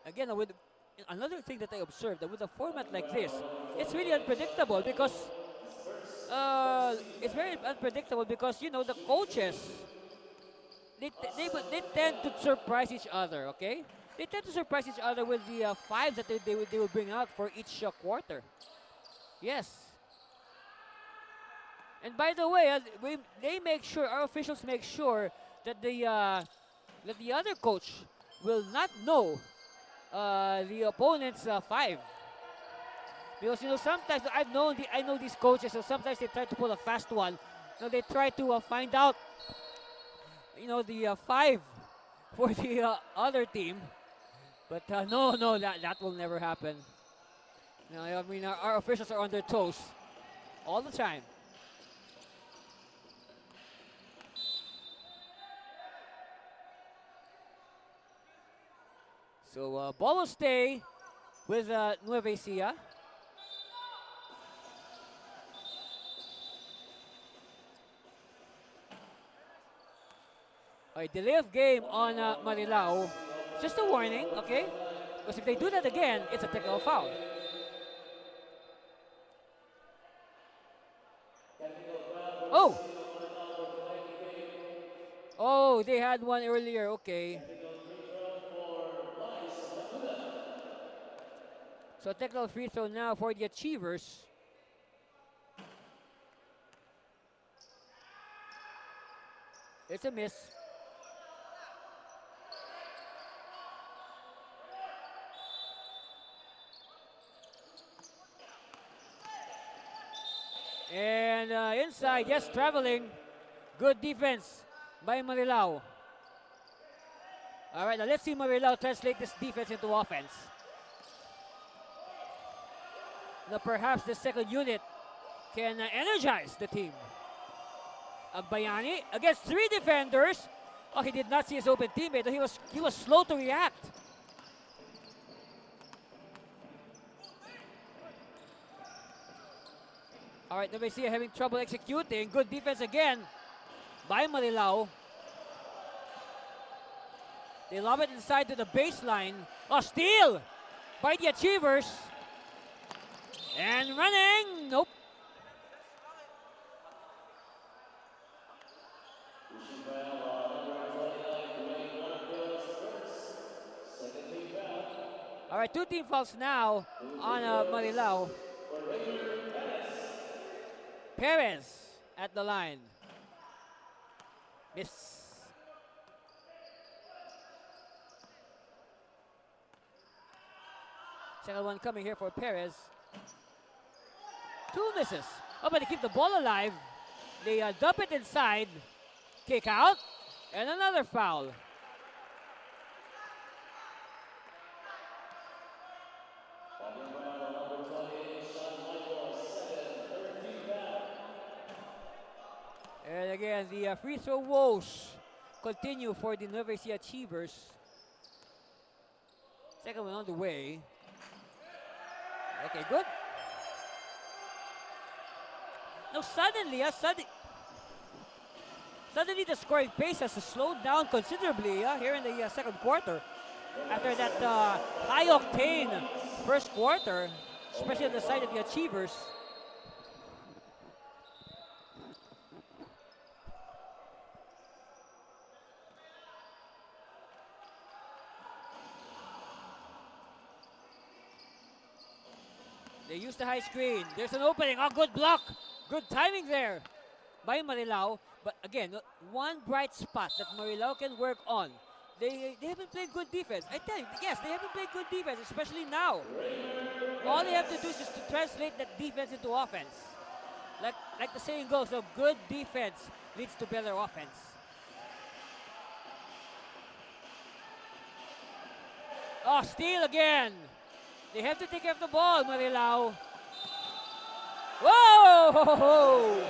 again, with another thing that I observed, that with a format like this, it's really unpredictable because it's very unpredictable because the coaches they tend to surprise each other. Okay, they tend to surprise each other with the fives that they will bring out for each quarter. Yes, and by the way, they make sure our officials make sure that the other coach will not know the opponent's five. Because sometimes I know these coaches, so sometimes they try to pull a fast one. They try to find out the five for the other team, but no, that will never happen. I mean, our officials are on their toes all the time. So ball will stay with Nueva Ecija. A delay of game on Marilao. Just a warning, okay? Because if they do that again, it's a technical foul. Oh! Oh, they had one earlier, okay. So technical free throw now for the Achievers. It's a miss. And inside, yes, traveling. Good defense by Marilao. All right, now let's see Marilao translate this defense into offense. Now perhaps the second unit can energize the team. Agbayani against three defenders. Oh, he did not see his open teammate. He was slow to react. All right, Nevesia having trouble executing. Good defense again by Marilao. They lob it inside to the baseline. Oh, steal by the Achievers. And running. Nope. All right, two team fouls now on Marilao. Perez at the line. Miss. Second one coming here for Perez. Two misses. Oh, but they keep the ball alive. They dump it inside. Kick out. And another foul. And again, the free throw woes continue for the Nueva Ecija Achievers. Second one on the way. Okay, good. Now suddenly the scoring pace has slowed down considerably here in the second quarter. After that high-octane first quarter, especially on the side of the Achievers. They use the high screen. There's an opening. Oh, good block. Good timing there by Marilao. But again, one bright spot that Marilao can work on. They haven't played good defense. I tell you, yes, they haven't played good defense, especially now. All they have to do is just to translate that defense into offense. Like the saying goes, a good defense leads to better offense. Oh, steal again. They have to take care of the ball, Marilao. Whoa!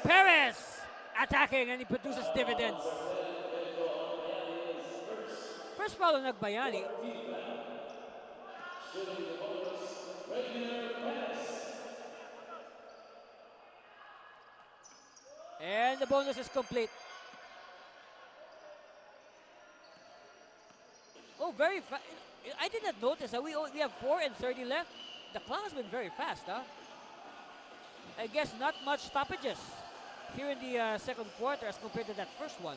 Perez attacking, and he produces dividends. First foul on Agbayani. And the bonus is complete. Oh, very fast. I did not notice that we have 4 and 30 left. The clock has been very fast, huh? I guess not much stoppages here in the second quarter as compared to that first one.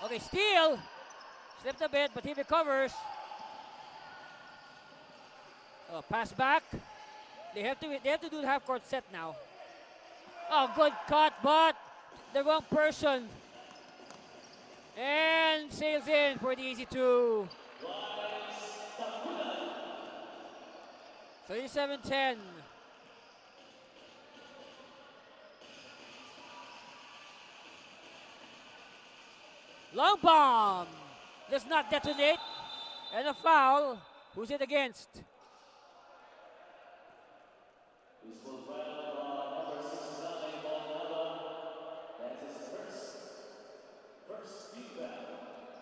Okay, steal. Slipped a bit, but he recovers. Oh, pass back. They have to do the half court set now. Oh, good cut, but the wrong person. And sails in for the easy two. 37-10. Long bomb. Does not detonate. And a foul. Who's it against?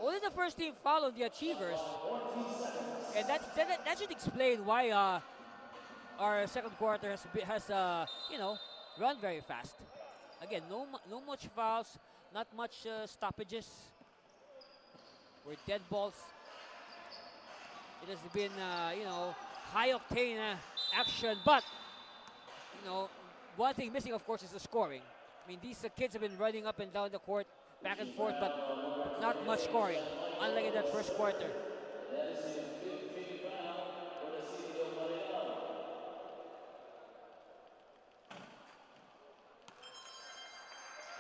Only the first team foul on the Achievers. And that should explain why our second quarter has run very fast. Again, no much fouls, not much stoppages. Or dead balls. It has been high octane action, but one thing missing, of course, is the scoring. I mean, these kids have been running up and down the court, back and forth, but not much scoring, unlike in that first quarter.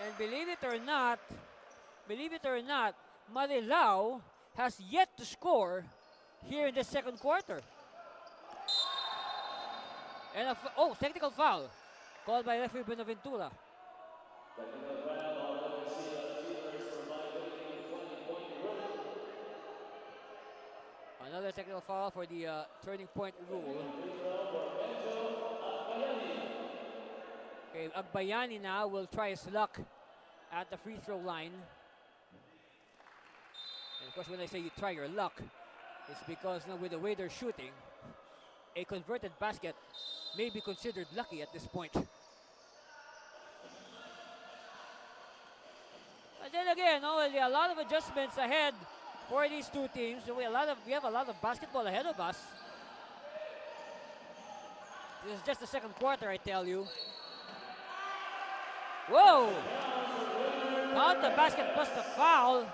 And believe it or not, Marilao has yet to score here in the second quarter. And technical foul called by referee Buenaventura. Another technical foul for the turning point rule. Okay, Agbayani now will try his luck at the free throw line. And of course, when I say you try your luck, it's because now with the way they're shooting, a converted basket may be considered lucky at this point. But then again, a lot of adjustments ahead for these two teams. So we have a lot of basketball ahead of us. This is just the second quarter, I tell you. Whoa! Count the basket plus the foul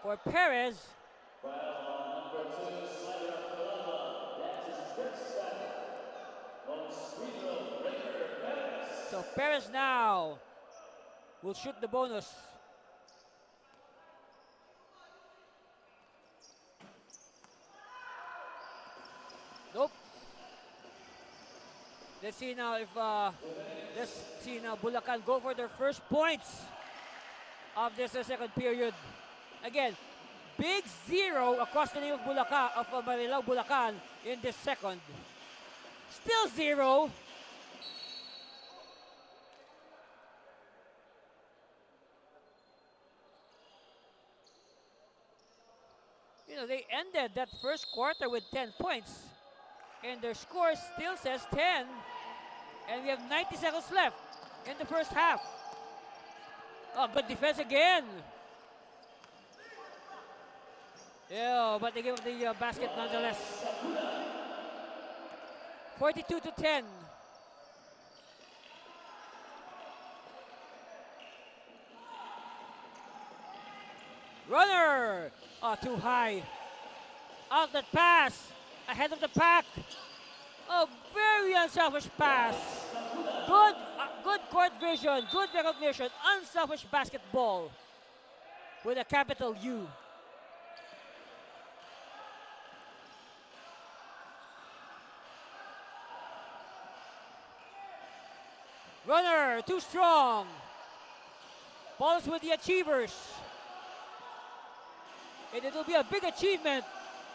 for Perez. So Perez now will shoot the bonus. Nope. Let's see now if Bulacan go for their first points of this second period. Again, big 0 across the name of Marilao Bulacan in this second. Still 0. They ended that first quarter with 10 points. And their score still says 10. And we have 90 seconds left in the first half. Oh, good defense again. Yeah, but they give up the basket nonetheless. 42-10. Runner! Oh, too high. Outlet pass. Ahead of the pack. Oh, very unselfish pass. Good court vision. Good recognition. Unselfish basketball. With a capital U. Runner, too strong. Ball's with the Achievers. And it will be a big achievement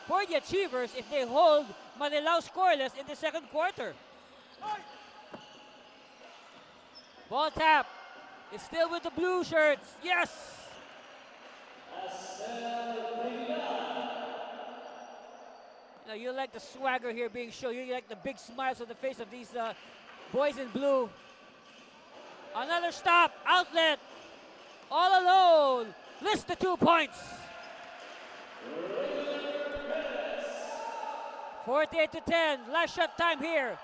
for the Achievers if they hold Marilao scoreless in the second quarter. Ball tap. It's still with the blue shirts. Yes! You like the swagger here being shown. You like the big smiles on the face of these boys in blue. Another stop. Outlet. All alone. missed the 2 points. 48-10, last shot time here.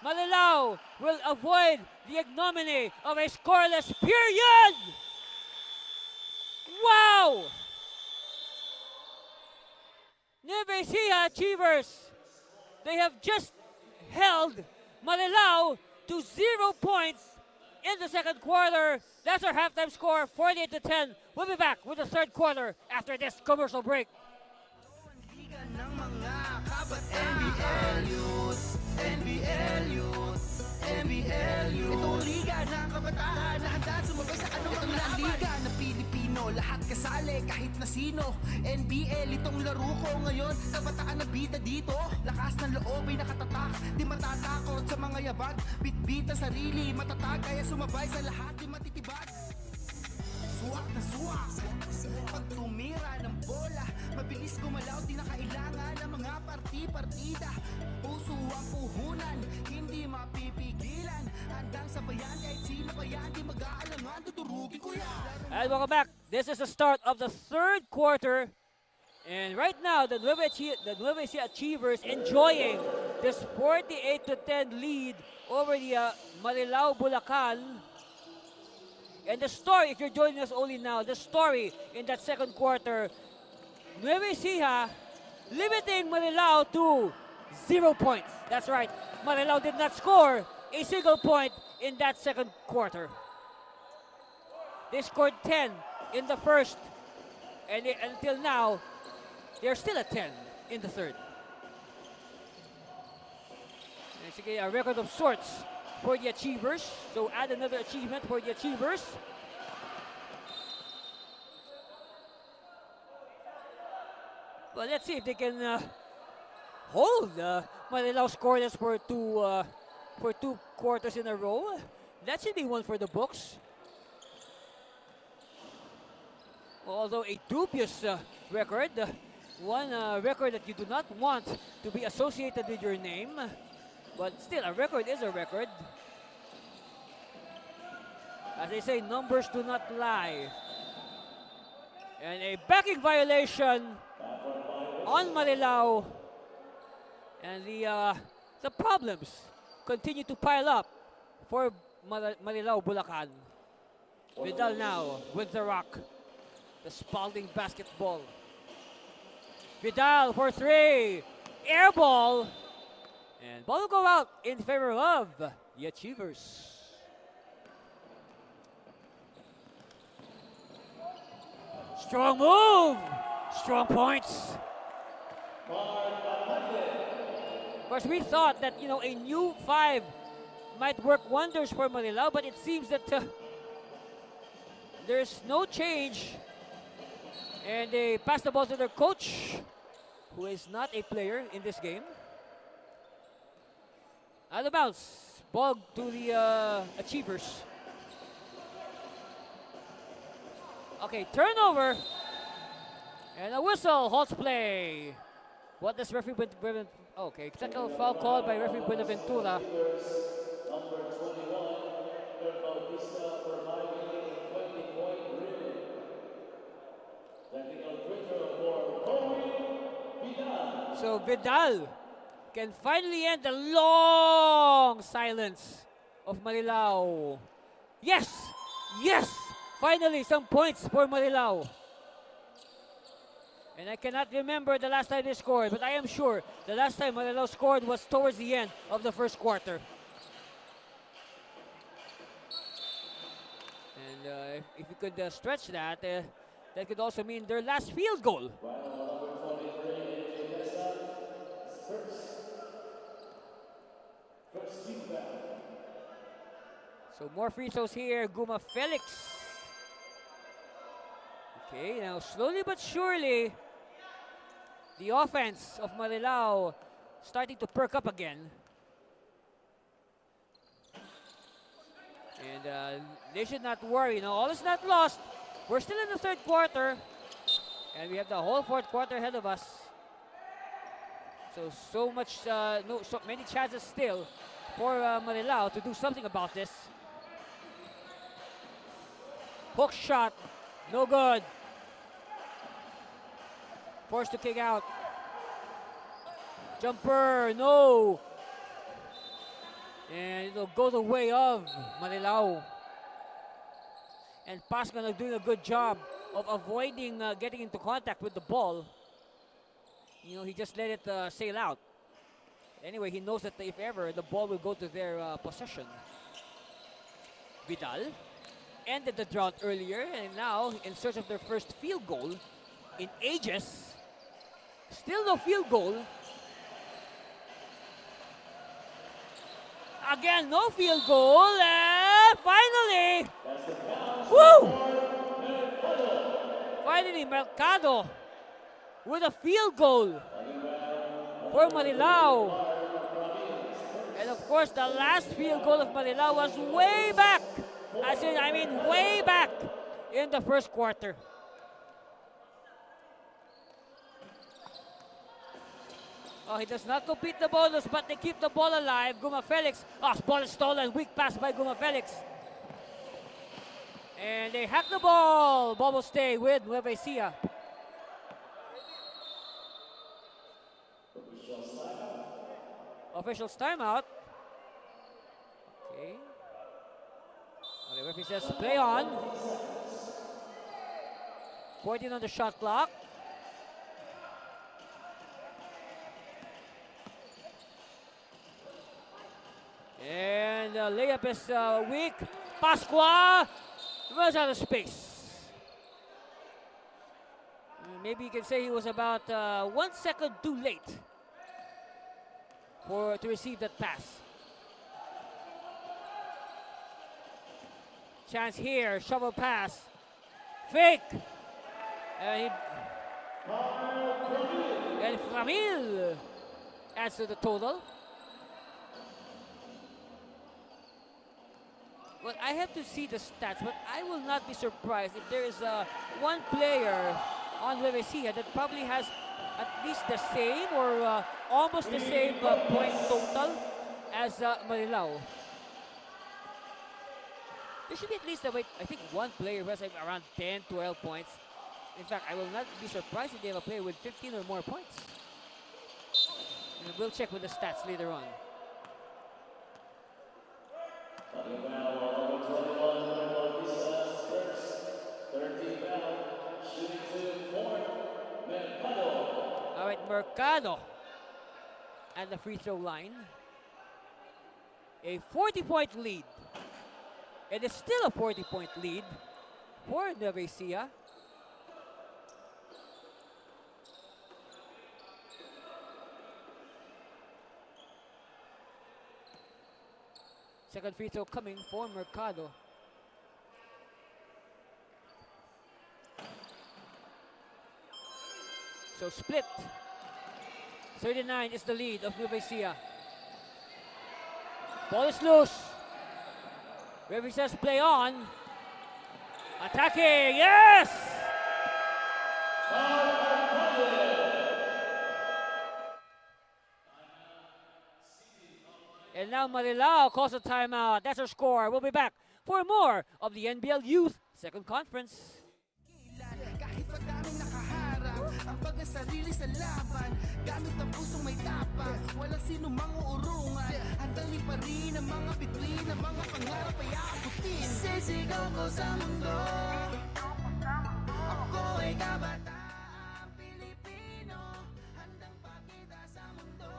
Marilao will avoid the ignominy of a scoreless period. Wow! Nueva Ecija Achievers, they have just held Marilao to 0 points in the second quarter. That's our halftime score, 48-10. We'll be back with the third quarter after this commercial break. NBL Youth, NBL Youth, NBL Youth. Itong liga ng kabataan na handa sumabay sa anumang liga na Pilipino. Lahat kasali kahit na sino. NBL itong laro ko ngayon. Kabataan na bida dito. Lakas ng loob ay nakatatak. Di matatakot sa mga yabag. Bitbit ang sarili, matatag. Kaya sumabay sa lahat, di matitibag. Suwak na suwak. Pag tumira ng bola, mabilis gumalaw, di na kailangan ng mga parti-partida. Puso ang puhunan, hindi mapipigilan. Handang sabayan kahit sino pa yan, di mag-aalangan, tuturugin ko yan. And welcome back. This is the start of the third quarter. And right now, the Nueva Ecija Achievers enjoying this 48-10 lead over the Marilao Bulacan. And the story, if you're joining us only now, the story in that second quarter, Nueva Ecija limiting Marilao to 0 points. That's right, Marilao did not score a single point in that second quarter. They scored 10 in the first, and until now, they're still at 10 in the third. And it's a record of sorts for the Achievers, so add another achievement for the Achievers. Well, let's see if they can hold Marilao scoreless for two quarters in a row. That should be one for the books. Although a dubious record, one record that you do not want to be associated with your name. But still, a record is a record. As they say, numbers do not lie. And a backing violation on Marilao. And the problems continue to pile up for Marilao Bulacan. Vidal now with the rock. The Spalding basketball. Vidal for three. Air ball. And ball will go out in favor of the Achievers. Strong move. Strong points. Of course, we thought that, a new 5 might work wonders for Marilao, but it seems that there's no change. And they pass the ball to their coach, who is not a player in this game. Out of bounds, ball to the Achievers. Okay, turnover. And a whistle halts play. What does referee okay, technical foul called by referee Buenaventura. So Vidal can finally end the long silence of Marilao. Yes! Yes! Finally, some points for Marilao. And I cannot remember the last time they scored, but I am sure the last time Marilao scored was towards the end of the first quarter. And if you could stretch that, that could also mean their last field goal. So more free throws here, Guma Felix. Okay, now slowly but surely, the offense of Marilao starting to perk up again. And they should not worry, all is not lost. We're still in the third quarter, and we have the whole fourth quarter ahead of us. So many chances still for Marilao to do something about this. Hook shot No good. Forced to kick out. Jumper, no. And it'll go the way of Marilao. And Pascal doing a good job of avoiding getting into contact with the ball. You know, he just let it sail out. Anyway, he knows that if ever, the ball will go to their possession. Vidal ended the drought earlier, and now in search of their first field goal in ages. Still no field goal. Again, no field goal, and finally, woo! Finally, Mercado with a field goal for Marilao. And of course, the last field goal of Marilao was way back, way back in the first quarter. Oh, he does not complete the bonus, but they keep the ball alive. Guma Felix. Oh, ball is stolen. Weak pass by Guma Felix. And they hack the ball. Ball will stay with Nueva Ecija. Officials timeout. Okay. The referee says play on. 14 on the shot clock. And the layup is weak. Pasqua runs out of space. Maybe you can say he was about 1 second too late to receive that pass. Chance here, shovel pass. Fake. And Framil adds to the total. Well, I have to see the stats, but I will not be surprised if there is one player on Nueva Ecija that probably has at least the same or almost the same point total as Marilao. There should be at least, I think, one player who has around 10, 12 points. In fact, I will not be surprised if they have a player with 15 or more points. And we'll check with the stats later on. All right, Mercado at the free throw line. A 40-point lead. It is still a 40-point lead for Nueva Ecija. Second free throw coming for Mercado. So split. 39 is the lead of Nueva Ecija. Ball is loose. Referee says play on. Attacking, yes! And now Marilao calls a timeout. That's our score. We'll be back for more of the NBL Youth Second Conference. Ang pagkasarili sa laban, gamit ang pusong may tapang, walang sino mang-uurungan, handang liparin ang mga bituin, ang mga pangarap ay aabutin. Sisigaw ko sa mundo, ako ay kabataang Pilipino, handang pakita sa mundo,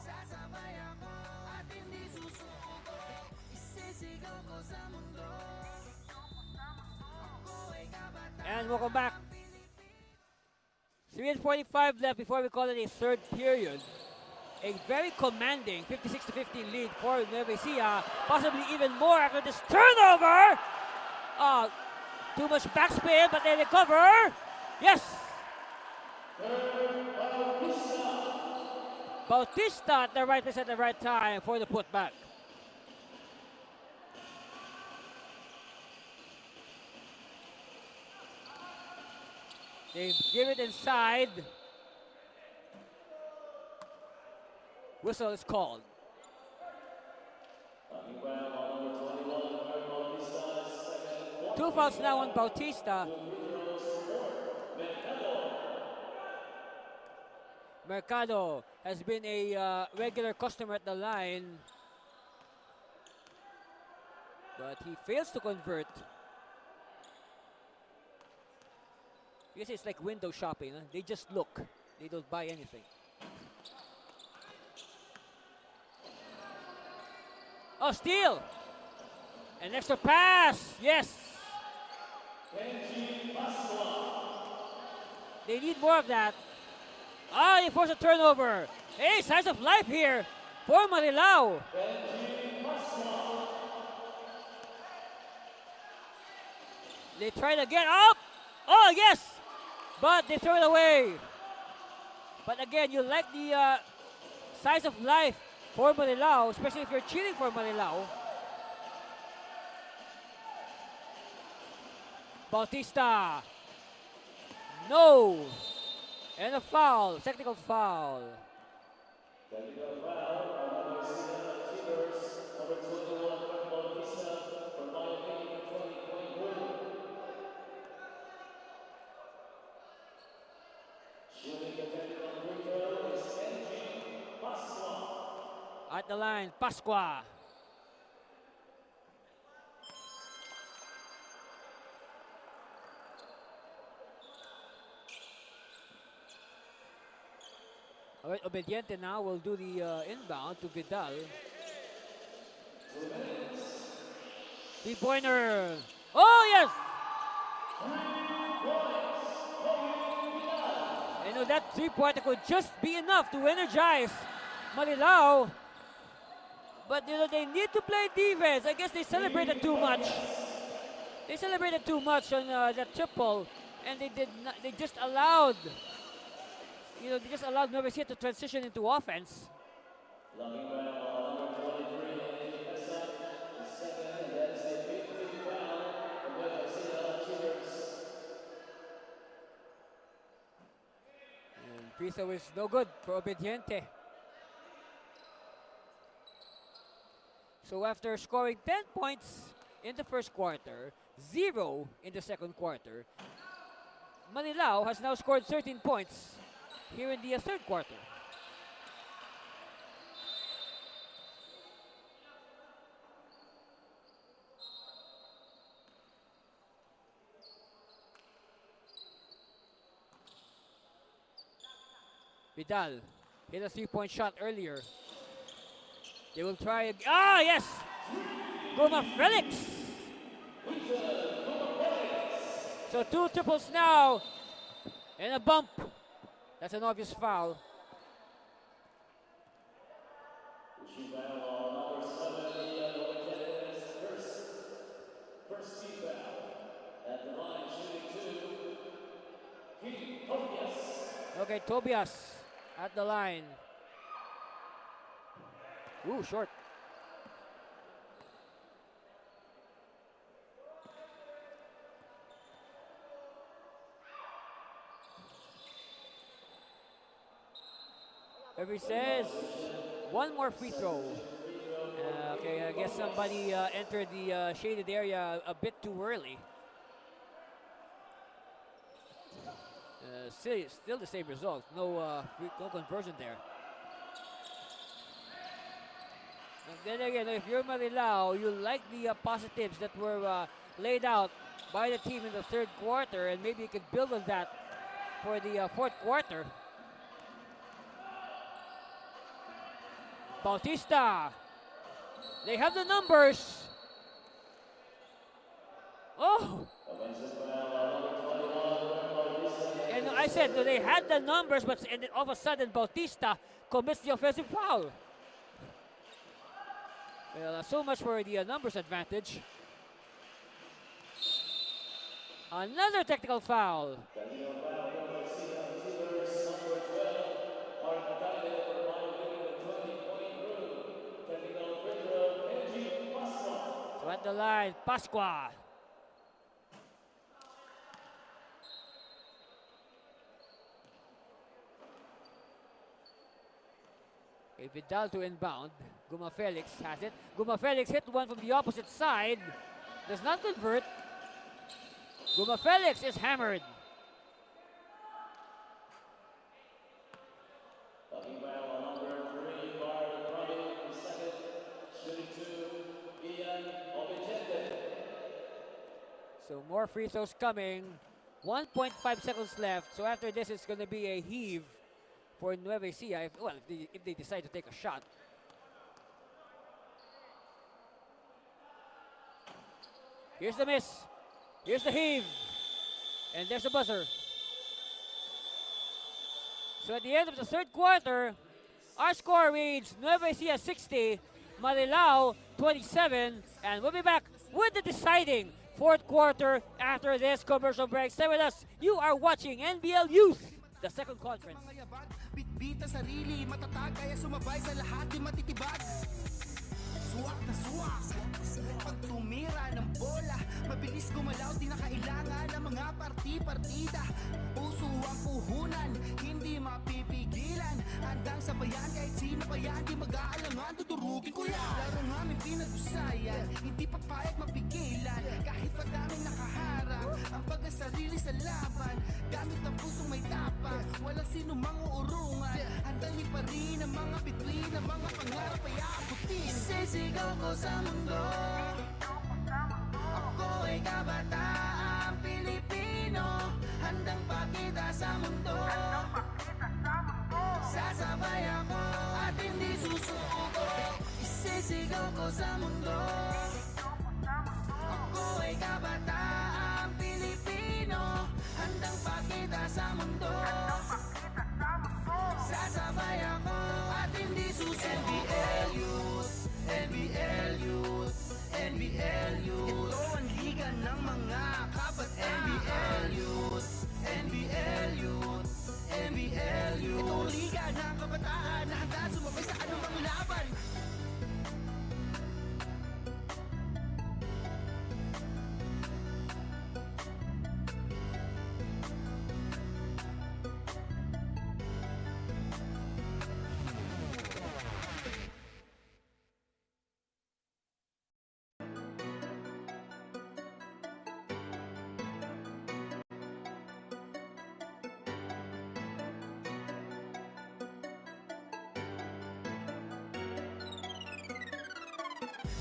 sasabay ako at hindi susuko. Sisigaw ko sa mundo, ako ay kabataang. And welcome back. 3:45 left before we call it a third period. A very commanding 56-15 lead for Nueva Ecija. Possibly even more after this turnover. Too much backspin, but they recover. Yes. Bautista at the right place at the right time for the putback. They give it inside. Whistle is called. 2 fouls now on Bautista. Mercado has been a regular customer at the line, but he fails to convert. I guess it's like window shopping. Huh? They just look. They don't buy anything. Oh, steal! An extra pass. Yes. They need more of that. Ah, they force a turnover. Hey, signs of life here for Marilao. They try to get up. Oh, yes. But they throw it away. But again, you like the size of life for Marilao, especially if you're cheering for Marilao. Bautista. No. And a foul, technical foul. Technical foul on number 21, Bautista, for violating the 20-point rule. Shooting the technical free throw is NG Pasqua. At the line, Pasqua. All right, Obediente now will do the inbound to Vidal. 2 minutes. Three-pointer. Oh, yes! 3 points. You know, that three-pointer could just be enough to energize Marilao. But, you know, they need to play defense. I guess they celebrated too much. They celebrated too much on that triple. And they did not, they just allowed, you know, they just allowed Nueva Ecija to transition into offense. Looking back on number 23, Esa, the second, and that's the 15th foul for Nueva Ecija Cheaters. And free throw is no good for Obediente. So after scoring 10 points in the first quarter, 0 in the second quarter, Marilao has now scored 13 points here in the third quarter. Vidal hit a three-point shot earlier. They will try. Ah, yes! Goma Felix! So 2 triples now. And a bump. That's an obvious foul. Issue foul on number 7, first team foul. At the line, shooting 2, Tobias. Okay, Tobias at the line. Ooh, short. Referee says one more free throw. Okay, I guess somebody entered the shaded area a bit too early. Still the same result. No conversion there. And then again, if you're Marilao, you like the positives that were laid out by the team in the third quarter, and maybe you can build on that for the fourth quarter. Bautista. They have the numbers. Oh. And I said that they had the numbers, but and then all of a sudden Bautista commits the offensive foul. Well, so much for the numbers advantage. Another technical foul. So at the line, Pasqua. Okay, Vidal to inbound. Guma Felix has it. Guma Felix hit one from the opposite side. Does not convert. Guma Felix is hammered. Bucking foul on number 3, Bard Robbie, second, shooting 2, Ian Obicente. So more free throws coming. 1.5 seconds left. So after this, it's going to be a heave for Nueva Ecija. If they decide to take a shot. Here's the miss. Here's the heave. And there's the buzzer. So at the end of the third quarter, our score reads Nueva Ecija 60, Marilao 27, and we'll be back with the deciding fourth quarter after this commercial break. Stay with us. You are watching NBL Youth, the second conference. Bitbit ang sarili, matatag kaya sumabay sa lahat di matitibag. Suwak na suwak, pag tumira ng bola, mabilis gumalaw di na kailangan ng mga parti-partida. Puso ang puhunan, hindi mapipigilan. Handang sabayan kahit sino pa yan, di mag-aalangan, tuturugin ko yan. Laro ng aming pinag-usayan, hindi papayag mapigilan. Kahit pa daming nakaharap, ang pagkasarili sa laban. Gamit ang pusong may tapang, walang sino mang uurungan. Handang liparin ang mga bituin, ang mga pangarap ay aabutin. Sisigaw ko sa mundo, ako ay kabataang Pilipino. Handang pakita sa mundo, sasabay ako at hindi susuko. Isisigaw ko sa mundo, ako ay kabataang Pilipino. Handang pakita sa mundo, sasabay ako at hindi susuko. NBL Youth, NBL Youth, NBL Youth. Ito ang liga ng mga kabataan. NBL Youth, NBL Youth, NBL Youth. Ito ang liga ng kabataan na handa sumabay sa anumang laban.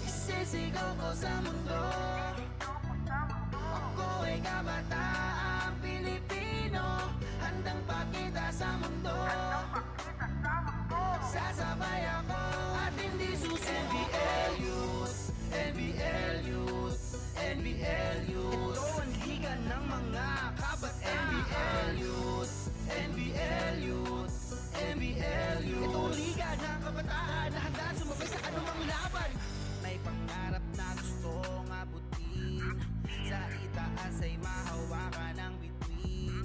Isisigaw ko sa mundo, ako ay kabataang Pilipino. Handang pakita sa mundo, sasabay ako at hindi susuko. NBL Youth, NBL Youth, NBL Youth. Ito ang liga ng mga kabataan. NBL Youth, NBL Youth, NBL Youth. Ito ang liga ng kabataan na handa sumabay sa anumang laban. May pangarap na gustong abutin, sa itaas ay mahawakan ng bituin.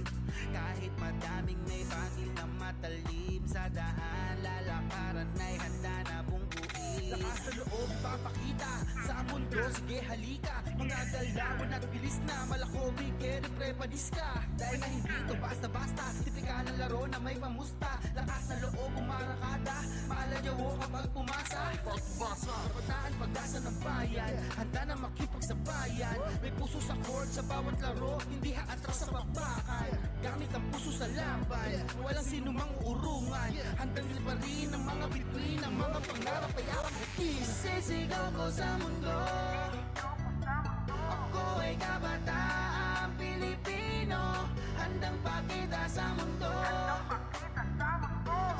Kahit madaming may pangil na matalim, sa daan lalakaran ay handa na bungkuin. Lakas na loob ipapakita sa mundo, sige halika. Mga galawan at bilis na malakobig, kere prepadis ka. Dahil na hindi ito basta-basta, tipikal ng laro na may pamusta. Lakas na loob umarakada, maalayawo kapag pumasa. Kabataan pag-asa ng bayan, handa na makipagsabayan. May puso sa court sa bawat laro, hindi haatras sa bakbakan. Gamit ang puso sa laban, walang sinumang urungan. Handang liparin ang mga bituin, ang mga pangarap ay aabutin. Isisigaw ko sa mundo, ako ay kabataang Pilipino. Handang pakita sa mundo,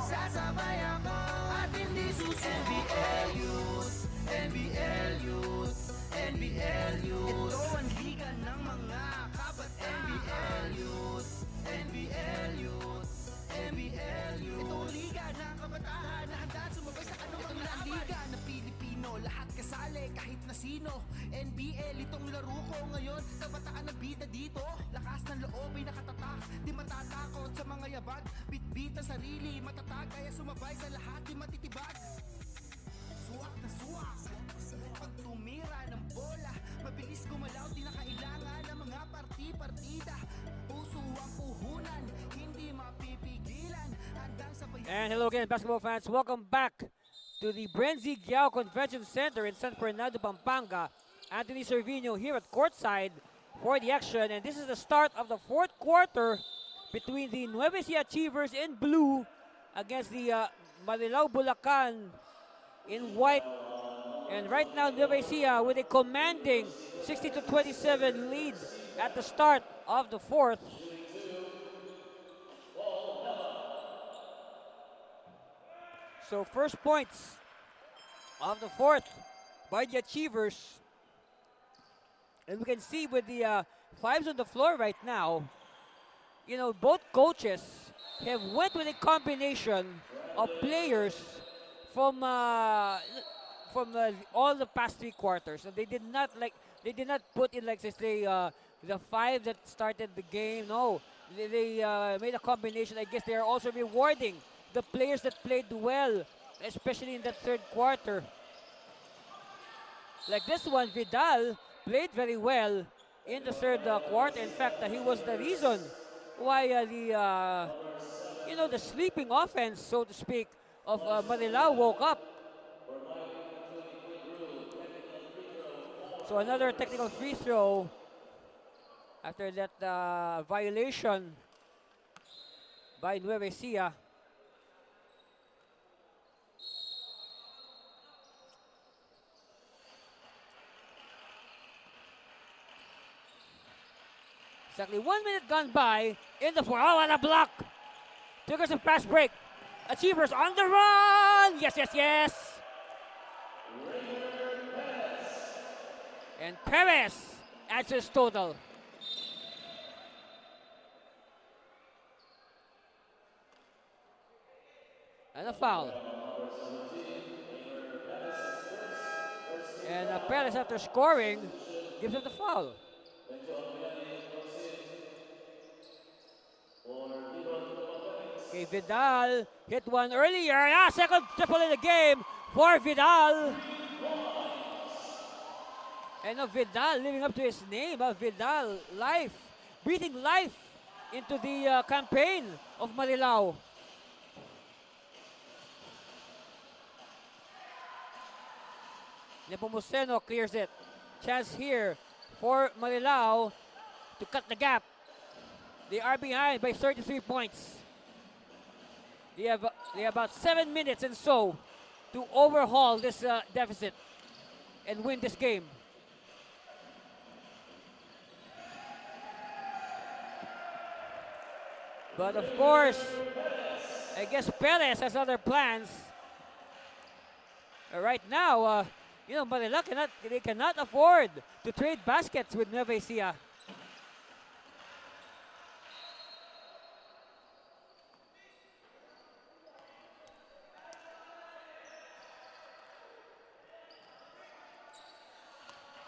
sasabay ako at hindi susuko. NBL Youth, NBL Youth, NBL Youth. Ito ang liga ng mga kabataan. NBL Youth, NBL Youth, NBL Youth. Ito ang liga ng kabataan na handa sumabay sa anumang laban. Liga na Pilipino, lahat kasali kahit na sino. NBL itong laro ko ngayon, kabataan na bida dito. Lakas ng loob ay nakatatak, di matatakot sa mga yabag. Bitbit ang sarili, matatag kaya sumabay sa lahat di matitibag. Suwak na suwak, pag tumira ng bola, mabilis gumalaw di na kailangan ng mga parti-partida. Puso ang puhunan, hindi mapipigilan. Handang sabayan. And hello again, basketball fans. Welcome back to the Brenzy Giao Convention Center in San Fernando, Pampanga. Anthony Cervino here at courtside for the action. And this is the start of the fourth quarter between the Nueva Ecija Achievers in blue against the Marilao Bulacan in white. And right now, Nueva Ecija with a commanding 60-27 lead at the start of the fourth. So first points of the fourth by the Achievers. And we can see with the fives on the floor right now, you know, both coaches have went with a combination of players from all the past three quarters. And they did not put in, like, say, the five that started the game. No, they made a combination. I guess they are also rewarding the players that played well, especially in that third quarter. Like this one, Vidal played very well in the third quarter. In fact, he was the reason why the sleeping offense, so to speak, of Marilao woke up. So another technical free throw after that violation by Nueva Ecija. Exactly 1 minute gone by in the fourth. Oh, what a block! Took us a fast break. Achievers on the run! Yes, yes, yes! And Perez adds his total. And a foul. And Perez, after scoring, gives him the foul. Okay, Vidal hit one earlier. Second triple in the game for Vidal. And Vidal living up to his name. Vidal, life, breathing life into the campaign of Marilao. Nepomuceno clears it. Chance here for Marilao to cut the gap. They are behind by 33 points. They have about 7 minutes and so to overhaul this deficit and win this game. But of course, I guess Perez has other plans. Right now, Marilao cannot afford to trade baskets with Nueva Ecija.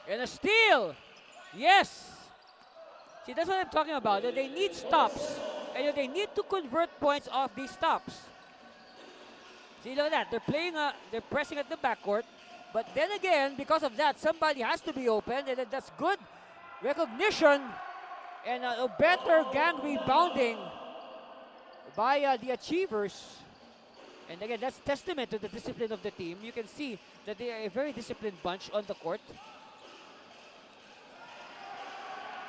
And a steal! Yes! See, that's what I'm talking about. That they need stops. And they need to convert points off these stops. See, look at that. They're pressing at the backcourt. But then again, because of that, somebody has to be open. And that's good recognition and a better gang rebounding by the Achievers. And again, that's testament to the discipline of the team. You can see that they are a very disciplined bunch on the court.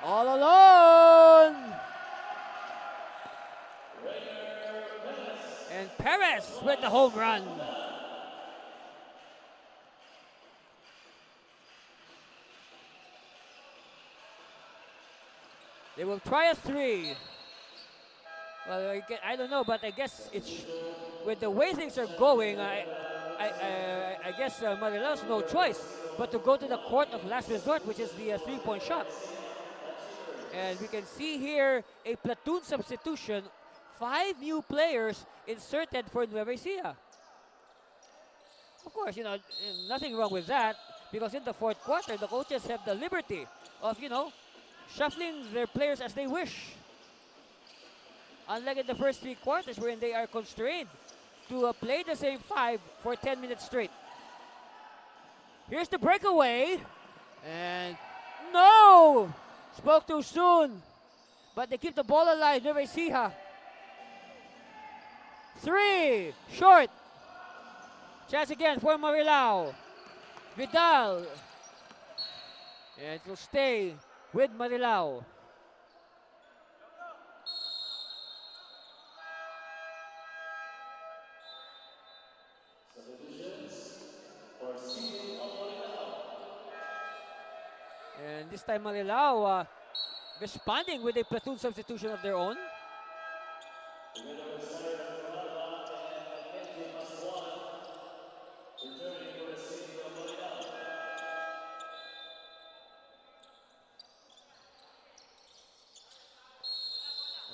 All alone! And Perez with the home run. They will try a three. Well, I don't know, but I guess it's with the way things are going. I guess Marilao has no choice but to go to the court of last resort, which is the three-point shot. And we can see here a platoon substitution. 5 new players inserted for Nueva Ecija. Of course, nothing wrong with that, because in the fourth quarter, the coaches have the liberty of, shuffling their players as they wish. Unlike in the first 3 quarters, wherein they are constrained to play the same 5 for 10 minutes straight. Here's the breakaway. And no! Spoke too soon. But they keep the ball alive, Nueva Ecija. 3, short. Chance again for Marilao. Vidal. And it will stay with Marilao. And this time Marilao responding with a platoon substitution of their own.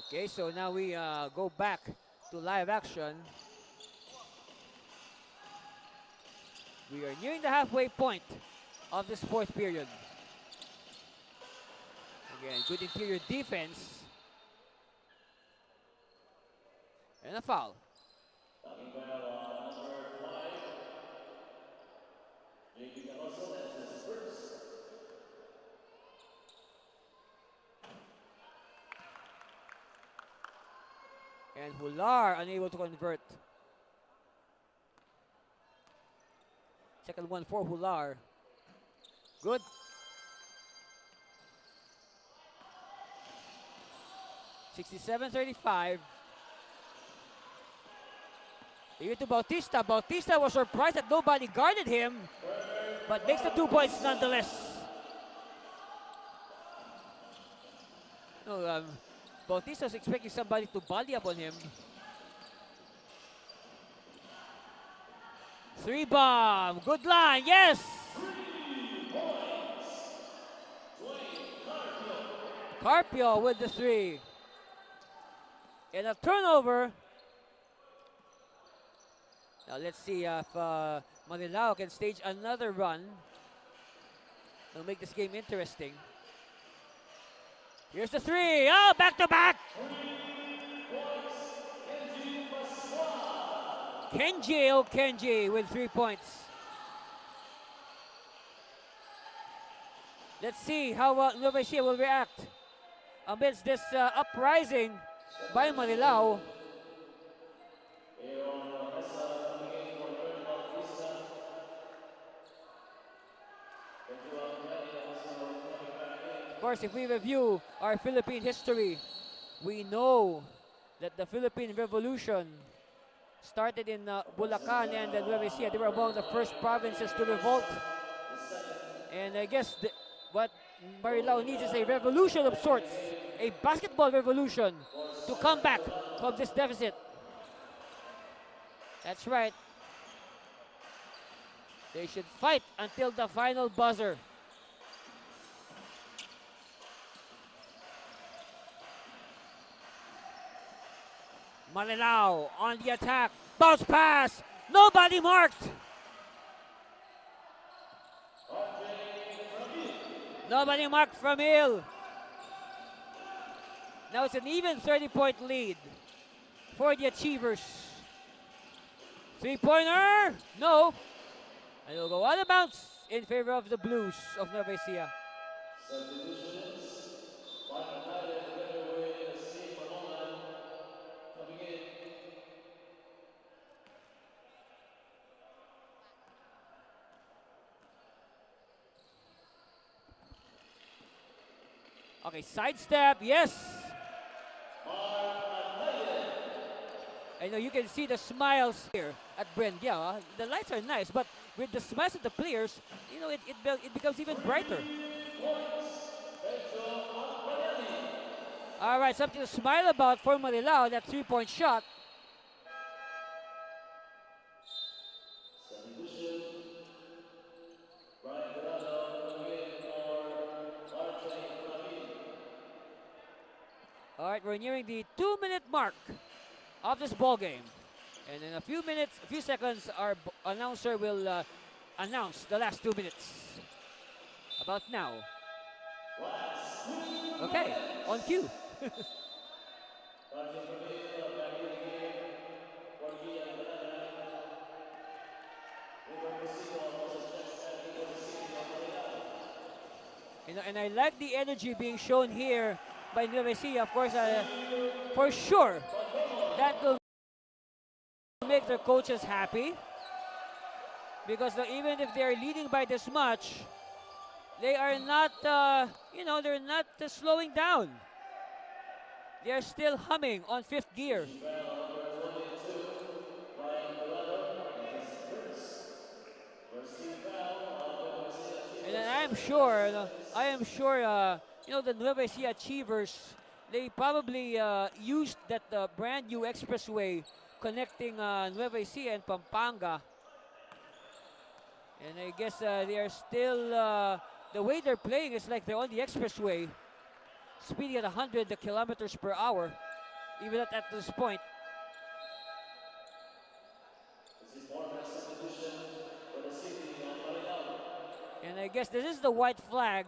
Okay, so now we go back to live action. We are nearing the halfway point of this fourth period. Again, good interior defense. And a foul. And Hular unable to convert. Second one for Hular. Good. (67-35). Here to Bautista. Bautista was surprised that nobody guarded him, but makes the 2 points nonetheless. No, Bautista was expecting somebody to volley up on him. 3 bomb. Good line. Yes. Carpio with the 3. And a turnover. Now let's see if Marilao can stage another run. It'll make this game interesting. Here's the 3. Oh, back to back. Kenji with 3 points. Let's see how Nueva Ecija will react amidst this uprising by Marilao. Of course, if we review our Philippine history, we know that the Philippine Revolution started in Bulacan and Nueva Ecija. They were among the first provinces to revolt. And I guess what Marilao needs is a revolution of sorts, a basketball revolution to come back from this deficit. That's right. They should fight until the final buzzer. Marilao on the attack. Bounce pass. Nobody marked. Nobody marked from Hill. Now it's an even 30-point lead for the Achievers. 3-pointer. No. And it'll go out of bounds in favor of the Blues of Nueva Ecija. Okay, sidestep, yes. I know you can see the smiles here at Brent. Yeah, the lights are nice, but with the smiles of the players, you know, it becomes even brighter. All right, something to smile about for Marilao, that 3-point shot. All right, we're nearing the 2-minute mark of this ball game. And in a few seconds, our announcer will announce the last 2 minutes. About now. Okay, on cue. You know, and I like the energy being shown here by Nueva Ecija. Of course, for sure, that will make their coaches happy. Because even if they're leading by this much, they are not, they're not slowing down. They are still humming on fifth gear. And I am sure, the Nueva Ecija Achievers, they probably used that brand new expressway connecting Nueva Ecija and Pampanga. And I guess they are still, the way they're playing is like they're on the expressway, speeding at 100 kilometers per hour, even at this point. And I guess this is the white flag,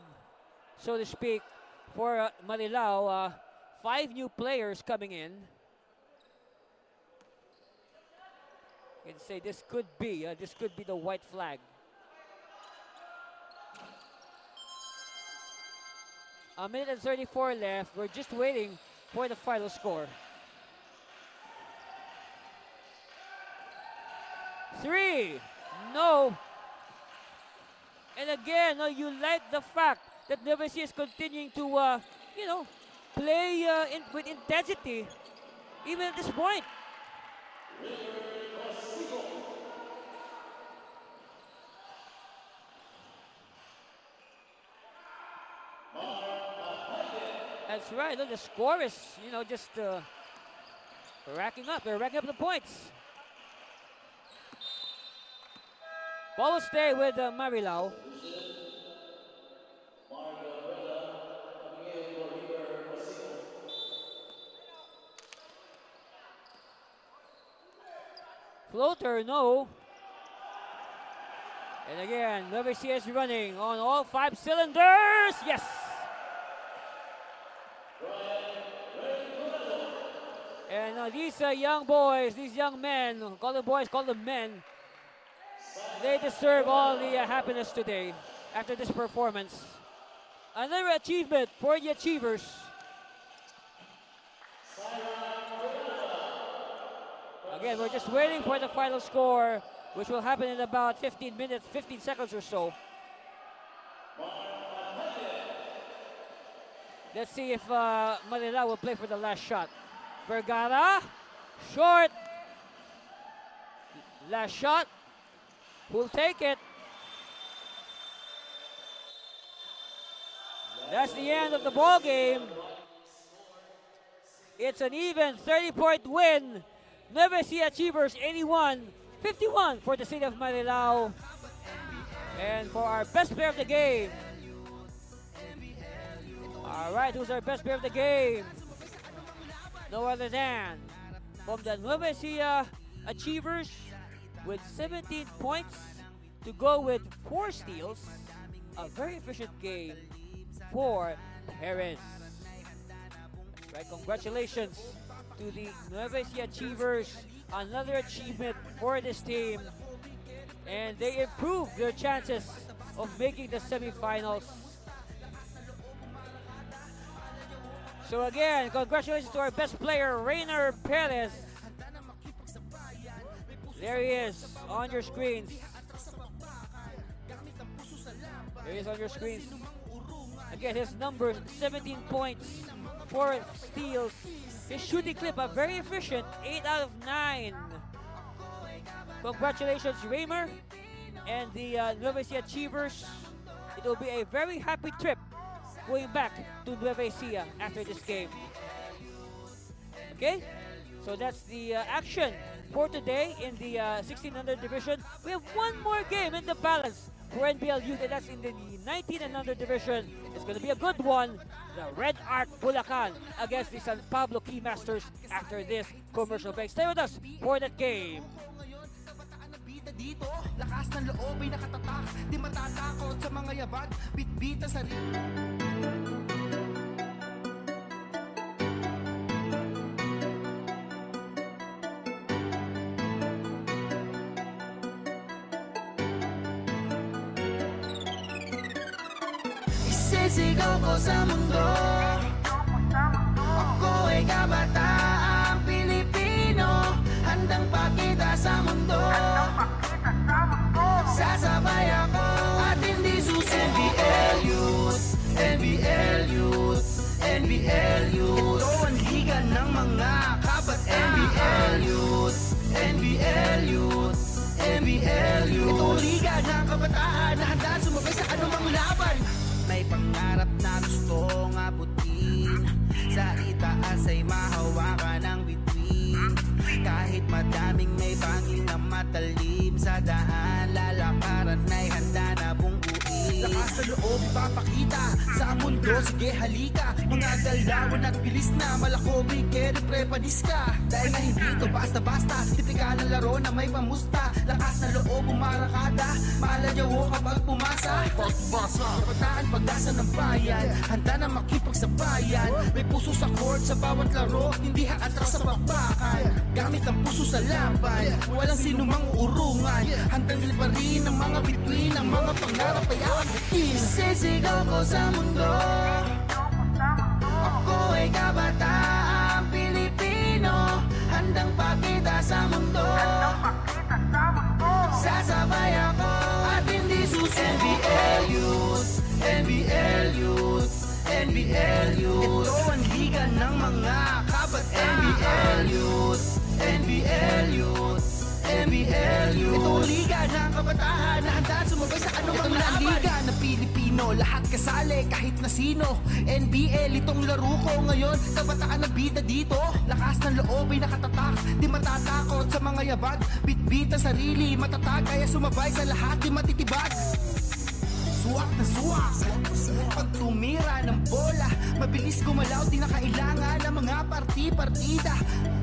so to speak, for Marilao. 5 new players coming in. You can say this could be the white flag. A minute and 34 left. We're just waiting for the final score. 3, no. And again, you like the fact that Nueva Ecija is continuing to, play with intensity, even at this point. That's right. Look, the score is, just racking up. They're racking up the points. Ball will stay with Marilao. Floater, no. And again, Nueva Ecija is running on all 5 cylinders. Yes. And these young boys, these young men, call them boys, call them men, they deserve all the happiness today after this performance. Another achievement for the Achievers. Again, we're just waiting for the final score, which will happen in about 15 minutes, 15 seconds or so. Let's see if Marilao will play for the last shot. Vergara, short. Last shot. Who'll take it? That's the end of the ball game. It's an even 30-point win. Nueva Ecija Achievers 81-51 for the city of Marilao. And for our best player of the game. All right, who's our best player of the game? No other than from the Nueva Ecija Achievers with 17 points to go with 4 steals. A very efficient game for Perez. Right, congratulations to the Nueva Ecija Achievers. Another achievement for this team. And they improved their chances of making the semifinals. So again, congratulations to our best player, Rainer Perez. There he is on your screens. There he is on your screens. Again, his numbers, 17 points, 4 steals. His shooting clip, a very efficient 8 out of 9. Congratulations, Rainer and the Nueva Ecija Achievers. It will be a very happy trip going back to Nueva Ecija after this game. Okay, so that's the action for today in the 16-under division. We have one more game in the balance for NBL Youth, and that's in the 19 and under division. It's going to be a good one. The Red Arc Bulacan against the San Pablo Keymasters after this commercial break. Stay with us for that game. Dito, lakas ng loob ay nakatatak. Di matatakot sa mga yabag. Bitbita sa isisigaw ko sa mundo. Ako ay kabataang Pilipino, handang pakita sa mundo. Sasabay ako at hindi susuko. NBL ng mga kabat NBL Youth, NBL Youth, NBL Youth. Ito ang liga ng kabataan na handa sumabay sa anumang laban. May pangarap na gustong abutin, sa itaas ay mahawakan ng bituin. Kahit madaming may bangin na matalim, sa daan lalakaran ay handa na bungguin. Lakas na loob ipapakita sa mundo, sige halika. Mga galawan at bilis na malakobig, kere prepadis ka. Dahil nga hindi ito basta-basta, tipikal ng laro na may pamusta. Lakas na loob umarakada, maalayaw kapag pumasa. Kabataan pag-asa ng bayan, handa na makipagsabayan. May puso sa court sa bawat laro, hindi haatras sa bakbakan. Gamit ang puso sa laban, walang sinumang urungan. Handang liparin ang mga bituin, ang mga pangarap ay aabutin. Sisigaw ko sa mundo, ako ay kabataang Pilipino, handang pakita sa mundo. Sasabay ako at hindi susuko. NBL Youth, NBL Youth, NBL Youth. Ito ang liga ng mga kabat NBL Youth, NBL Youth, NBL Youth. Ito ang liga ng kabataan na handa sumabay sa anumang laban. Liga na Pilipino, lahat kasali kahit na sino. NBL itong laro ko ngayon, kabataan na bida dito. Lakas ng loob ay nakatatak, di matatakot sa mga yabag. Bitbit ang sarili, matatag kaya sumabay sa lahat, di matitibag. Suwak na suwak, pag tumira ng bola, mabilis gumalaw, di na kailangan ng mga parti-partida.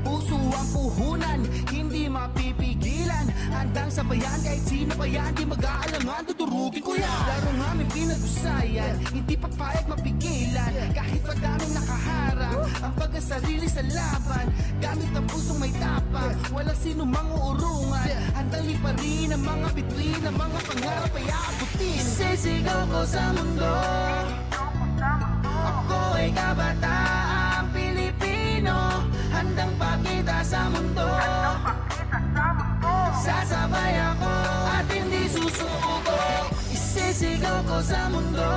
Puso ang puhunan, hindi mapipigilan. Handang sabayan kahit sino pa yan, di mag-aalaman, tuturugin ko yan. Larong aming pinag-usayan, hindi papayag mapigilan. Kahit madaming nakaharap, ang pagkasarili sa laban. Gamit ang pusong may tapang, walang sino mang-uurungan. Handang liparin ang mga bituin, ang mga pangarap ay aabutin. Sisigaw ko sa mundo, ako ay kabataang Pilipino, handang pakita sa mundo. Sasabay ako at hindi susuko. Isisigaw ko sa mundo,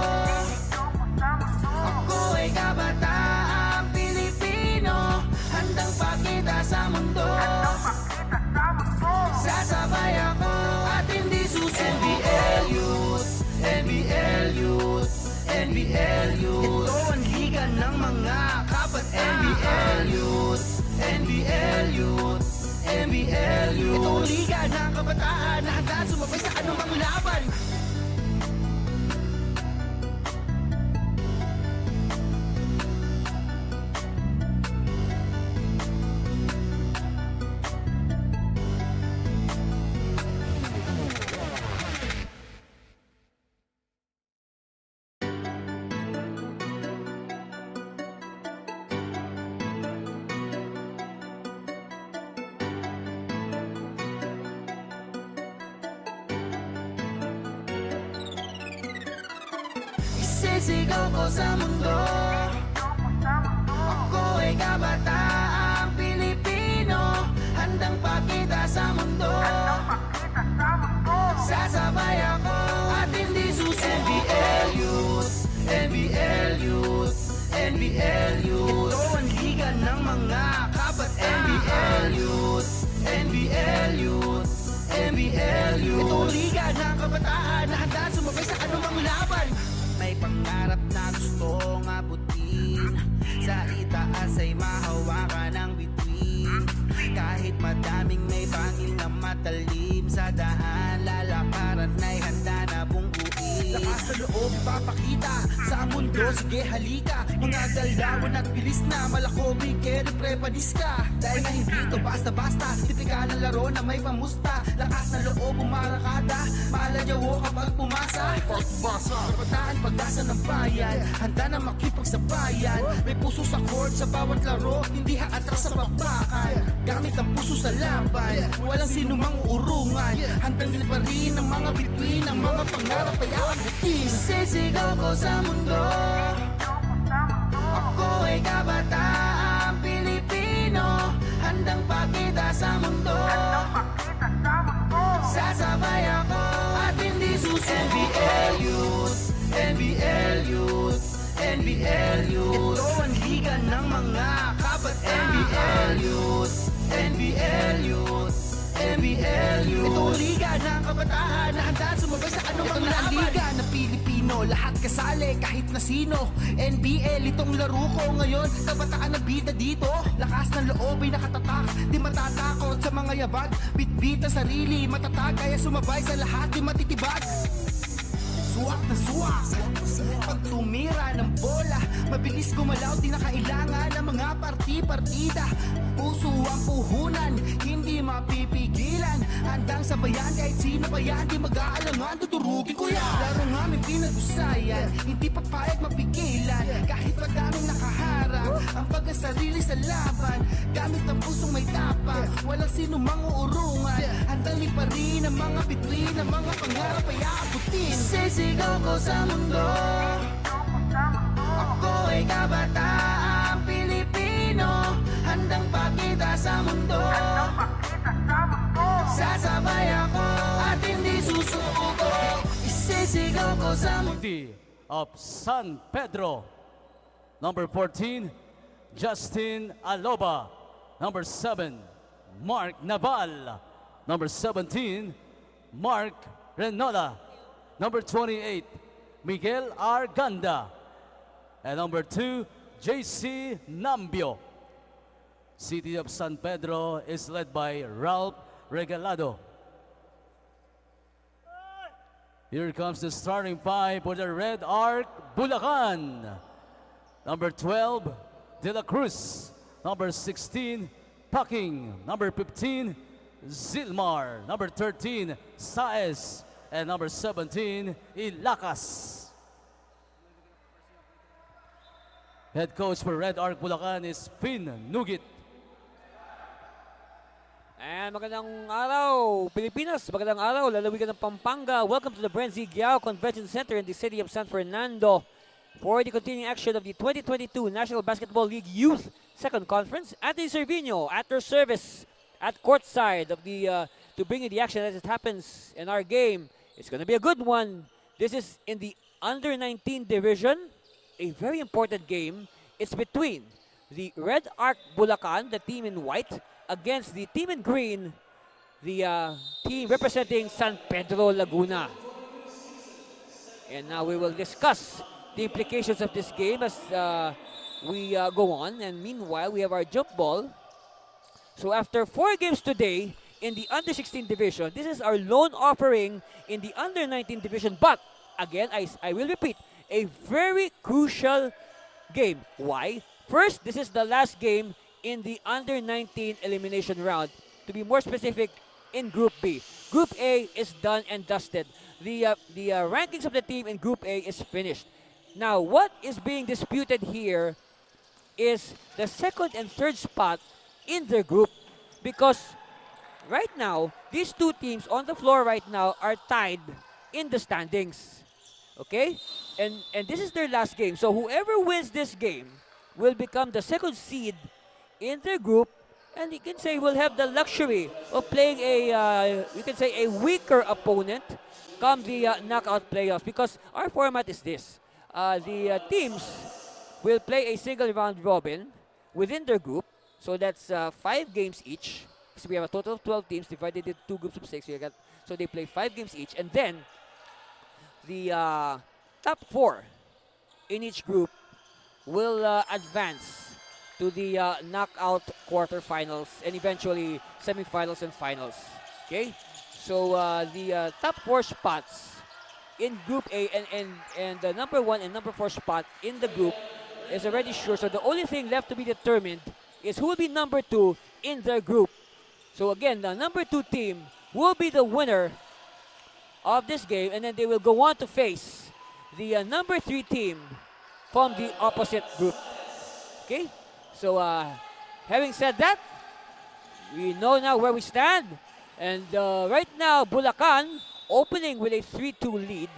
ako ay kabataang Pilipino, handang pakita sa mundo. Sasabay ako at hindi susuko. NBL Youth, NBL Youth, NBL Youth. Ito ang liga ng mga kabat NBL Youth, NBL Youth, NBL Youth. Ito ang liga ng kabataan na handa sumabay sa anumang laban. Sisigaw ko sa mundo, ako ay kabataang Pilipino, handang pakita sa mundo. Sasabay ako at hindi susuko. NBL Youth, NBL Youth, NBL Youth. Ito ang liga ng mga kabat NBL Youth, NBL Youth, NBL Youth. Ito ang liga ng kabataan na handa sumabay sa anumang laban. May pangarap na gustong abutin, sa itaas ay mahawakan ng bituin. Kahit madaming may bangin na matalim, sa daan lalakaran ay handa na bungguin. Lakas na loob ipapakita sa mundo, sige halika. Mga galawan at bilis na malakobig, kere prepadis ka. Dahil nga hindi ito basta-basta, tipikal ng laro na may pamusta. Lakas na loob umarakada, maalayaw kapag pumasa. Kabataan pag-asa ng bayan, handa na makipagsabayan. May puso sa court sa bawat laro, hindi haatras sa bakbakan. Gamit ang puso sa laban, walang sinumang urungan. Handang liparin ang mga bituin, ang mga pangarap ay aabutin. Sisigaw ko sa mundo, ako ay kabataang Pilipino, handang pakita sa mundo. Sasabay ako at hindi susuko. NBL Youth, NBL Youth, NBL Youth. Ito ang liga ng mga kabat NBL Youth, NBL Youth. Ito ang liga ng kabataan na handa sumabay sa anumang laban. Liga na Pilipino, lahat kasali kahit na sino. NBL itong laro ko ngayon, kabataan na bida dito. Lakas ng loob ay nakatatak, di matatakot sa mga yabag. Bitbit ang sarili, matatag kaya sumabay sa lahat, di matitibag. Suwak na suwak, pag tumira ng bola, mabilis gumalaw, di na kailangan ng mga parti-partida. Puso ang puhunan, hindi mapipigilan. Handang sabayan kahit sino pa yan, di mag-aalangan, tuturugin ko yan. Larong aming pinag-usayan, hindi papayag mapigilan. Kahit madaming nakaharap, ang pagkasarili sa laban. Gamit ang pusong may tapang, walang sino mang-uurungan. Handang liparin ang mga bituin, ang mga pangarap ay aabutin. Sisigaw ko sa mundo, ako ay kabataang Pilipino. Handang pakita sa mundo, sasabay ako at hindi susuko. Isisigaw ko sa mundo. Of San Pedro, number 14, Justin Aloba. Number 7, Mark Naval. Number 17, Mark Renola. Number 28, Miguel Arganda. And number 2, JC Nambio. City of San Pedro is led by Ralph Regalado. Here comes the starting five for the Red Arc, Bulacan. Number 12, De La Cruz. Number 16, Paking. Number 15, Zilmar. Number 13, Saez. And number 17, Ilacas. Head coach for Red Arc Bulacan is Finn Nugit. And magandang araw, Pilipinas. Magandang araw, lalawigan ng Pampanga. Welcome to the Brenzy Giao Convention Center in the city of San Fernando for the continuing action of the 2022 National Basketball League Youth Second Conference. Anthony Servino at their service at courtside of the to bring you the action as it happens in our game. It's going to be a good one. This is in the under-19 division, a very important game. It's between the Red Arc Bulacan, the team in white, against the team in green, the team representing San Pedro Laguna. And now we will discuss the implications of this game as we go on. And meanwhile, we have our jump ball. So after 4 games today in the under-16 division, this is our lone offering in the under-19 division. But again, I will repeat, a very crucial game. Why? First, this is the last game in the under-19 elimination round. To be more specific, in Group B. Group A is done and dusted. The rankings of the team in Group A is finished. Now, what is being disputed here is the second and third spot in their group, because right now, these two teams on the floor right now are tied in the standings. Okay? And this is their last game. So whoever wins this game will become the second seed in their group, and you can say will have the luxury of playing a you can say a weaker opponent come the knockout playoffs, because our format is this. The teams will play a single round robin within their group, so that's 5 games each. So we have a total of 12 teams divided into 2 groups of 6. So they play 5 games each, and then the top 4 in each group will advance to the knockout quarterfinals and eventually semifinals and finals. Okay, so the top 4 spots in Group A and the number 1 and number 4 spot in the group is already sure. So the only thing left to be determined is who will be number 2 in their group. So again, the number 2 team will be the winner of this game, and then they will go on to face the number 3 team from the opposite group. Okay, so having said that, we know now where we stand, and right now Bulacan opening with a 3-2 lead.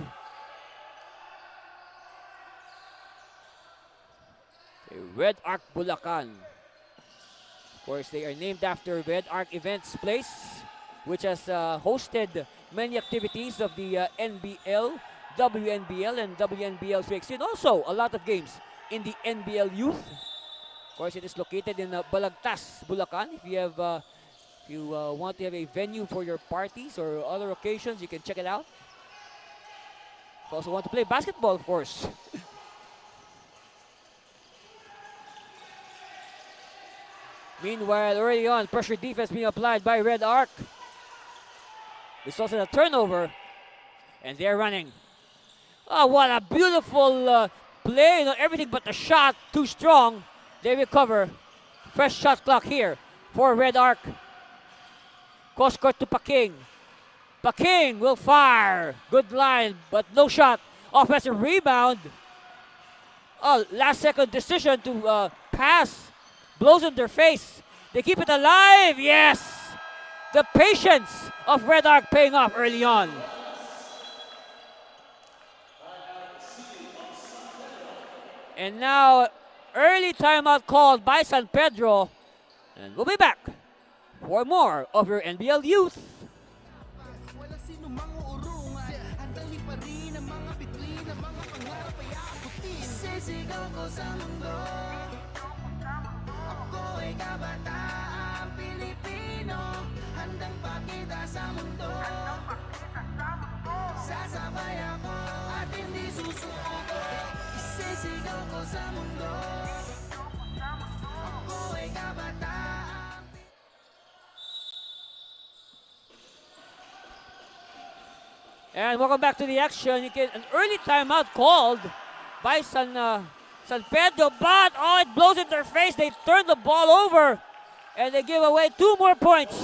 Okay, Red Arc Bulacan. Of course, they are named after Red Arc Events Place, which has hosted many activities of the NBL, WNBL, and WNBL 3X, and also a lot of games in the NBL Youth. Of course, it is located in Balagtas, Bulacan. If you have, want to have a venue for your parties or other occasions, you can check it out. If you also want to play basketball, of course. Meanwhile, early on, pressure defense being applied by Red Arc. It's also a turnover, and they're running. Oh, what a beautiful play. Everything but the shot, too strong. They recover. Fresh shot clock here for Red Arc. Cross court to Paking. Paking will fire. Good line, but no shot. Offensive rebound. Oh, last second decision to pass. Blows in their face. They keep it alive. Yes. The patience of Red Arc paying off early on. And now, early timeout called by San Pedro. And we'll be back for more of your NBL Youth. Walang sino mang uurungan. Handang liparin ang mga bituin, ang mga pangarap ay aabutin. Sisigaw ko sa mundo. Ako ay kabataang Pilipino. Handang pakita sa mundo. Sasabay ako at hindi susuko. Sisigaw ko sa mundo. Ako ay kabataang. And welcome back to the action. You get an early timeout called by San Pedro, but it blows in their face. They turn the ball over, and they give away 2 more points.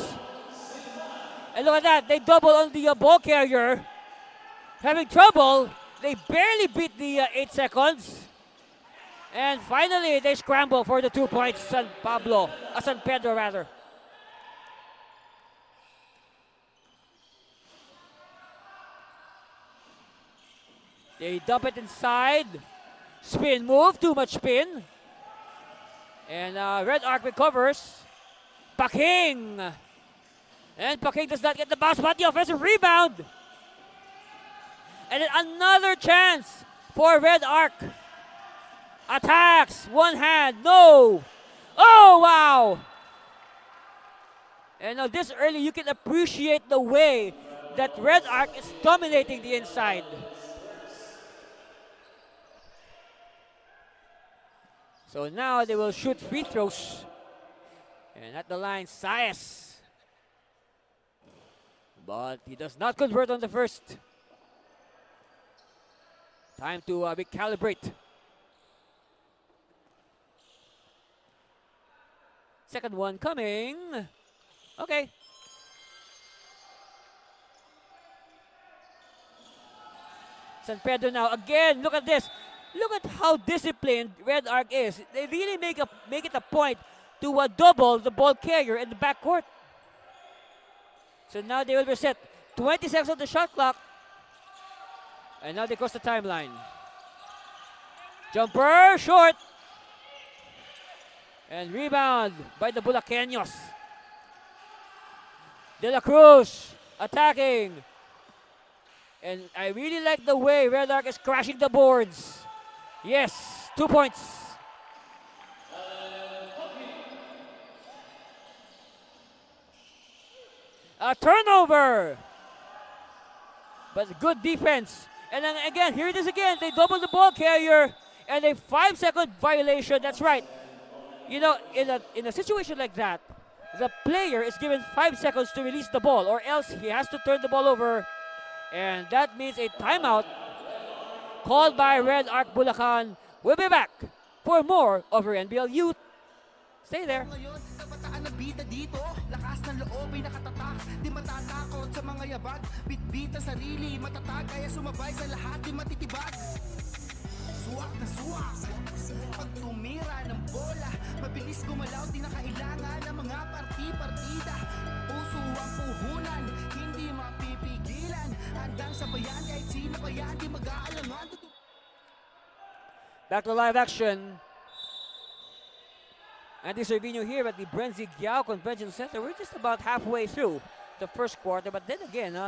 And look at that. They double on the ball carrier. Having trouble. They barely beat the 8 seconds. And finally, they scramble for the 2 points. San Pedro rather. They dump it inside. Spin move, too much spin. And Red Arc recovers. Paking. And Paking does not get the bounce, but the offensive rebound. And then another chance for Red Arc. Attacks, one hand, no. Oh, wow. And now this early, you can appreciate the way that Red Arc is dominating the inside. So now they will shoot free throws. And at the line, Saez. But he does not convert on the first. Time to recalibrate. Second one coming. Okay. San Pedro now again. Look at this. Look at how disciplined Red Arc is. They really make it a point to double the ball carrier in the backcourt. So now they will reset. 20 seconds on the shot clock. And now they cross the timeline. Jumper, short. And rebound by the Bulaqueños. De La Cruz attacking. And I really like the way Red Arc is crashing the boards. Yes, 2 points. A turnover. But good defense. And then again, here it is again. They double the ball carrier. And a 5-second violation. That's right. You know, in a situation like that, the player is given 5 seconds to release the ball, or else he has to turn the ball over. And that means a timeout called by Red Arc Bulacan. We'll be back for more of your NBL Youth. Stay there. Ngayon, kabataan na bida dito. Lakas ng loob ay nakatatak. Di matatakot sa mga yabag. Bitbit ang sarili, matatag. Kaya sumabay sa lahat, di matitibag. Suwak na suwak. Pag tumira ng bola, mabilis gumalaw, di na kailangan ng mga parti-partida. Puso ang puhunan, hindi mapipigilan. Handang sabayan kahit sino pa yan, di mag-aalangan. Back to live action. Andy Cervino here at the Brenzy Giao Convention Center. We're just about halfway through the first quarter, but then again,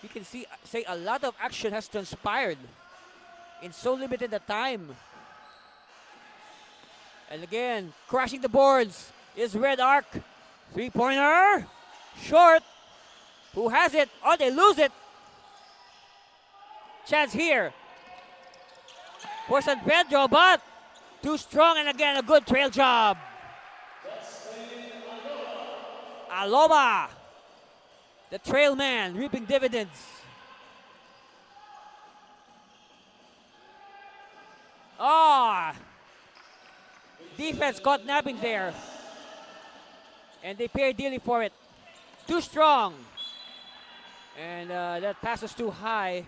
you can say a lot of action has transpired in so limited a time. And again, crashing the boards is Red Arc. Three-pointer. Short. Who has it? Oh, they lose it. Chance here for San Pedro, but too strong, and again a good trail job. Aloba, the trail man, reaping dividends. Ah, defense caught napping there, and they pay dearly for it. Too strong, and that pass was too high.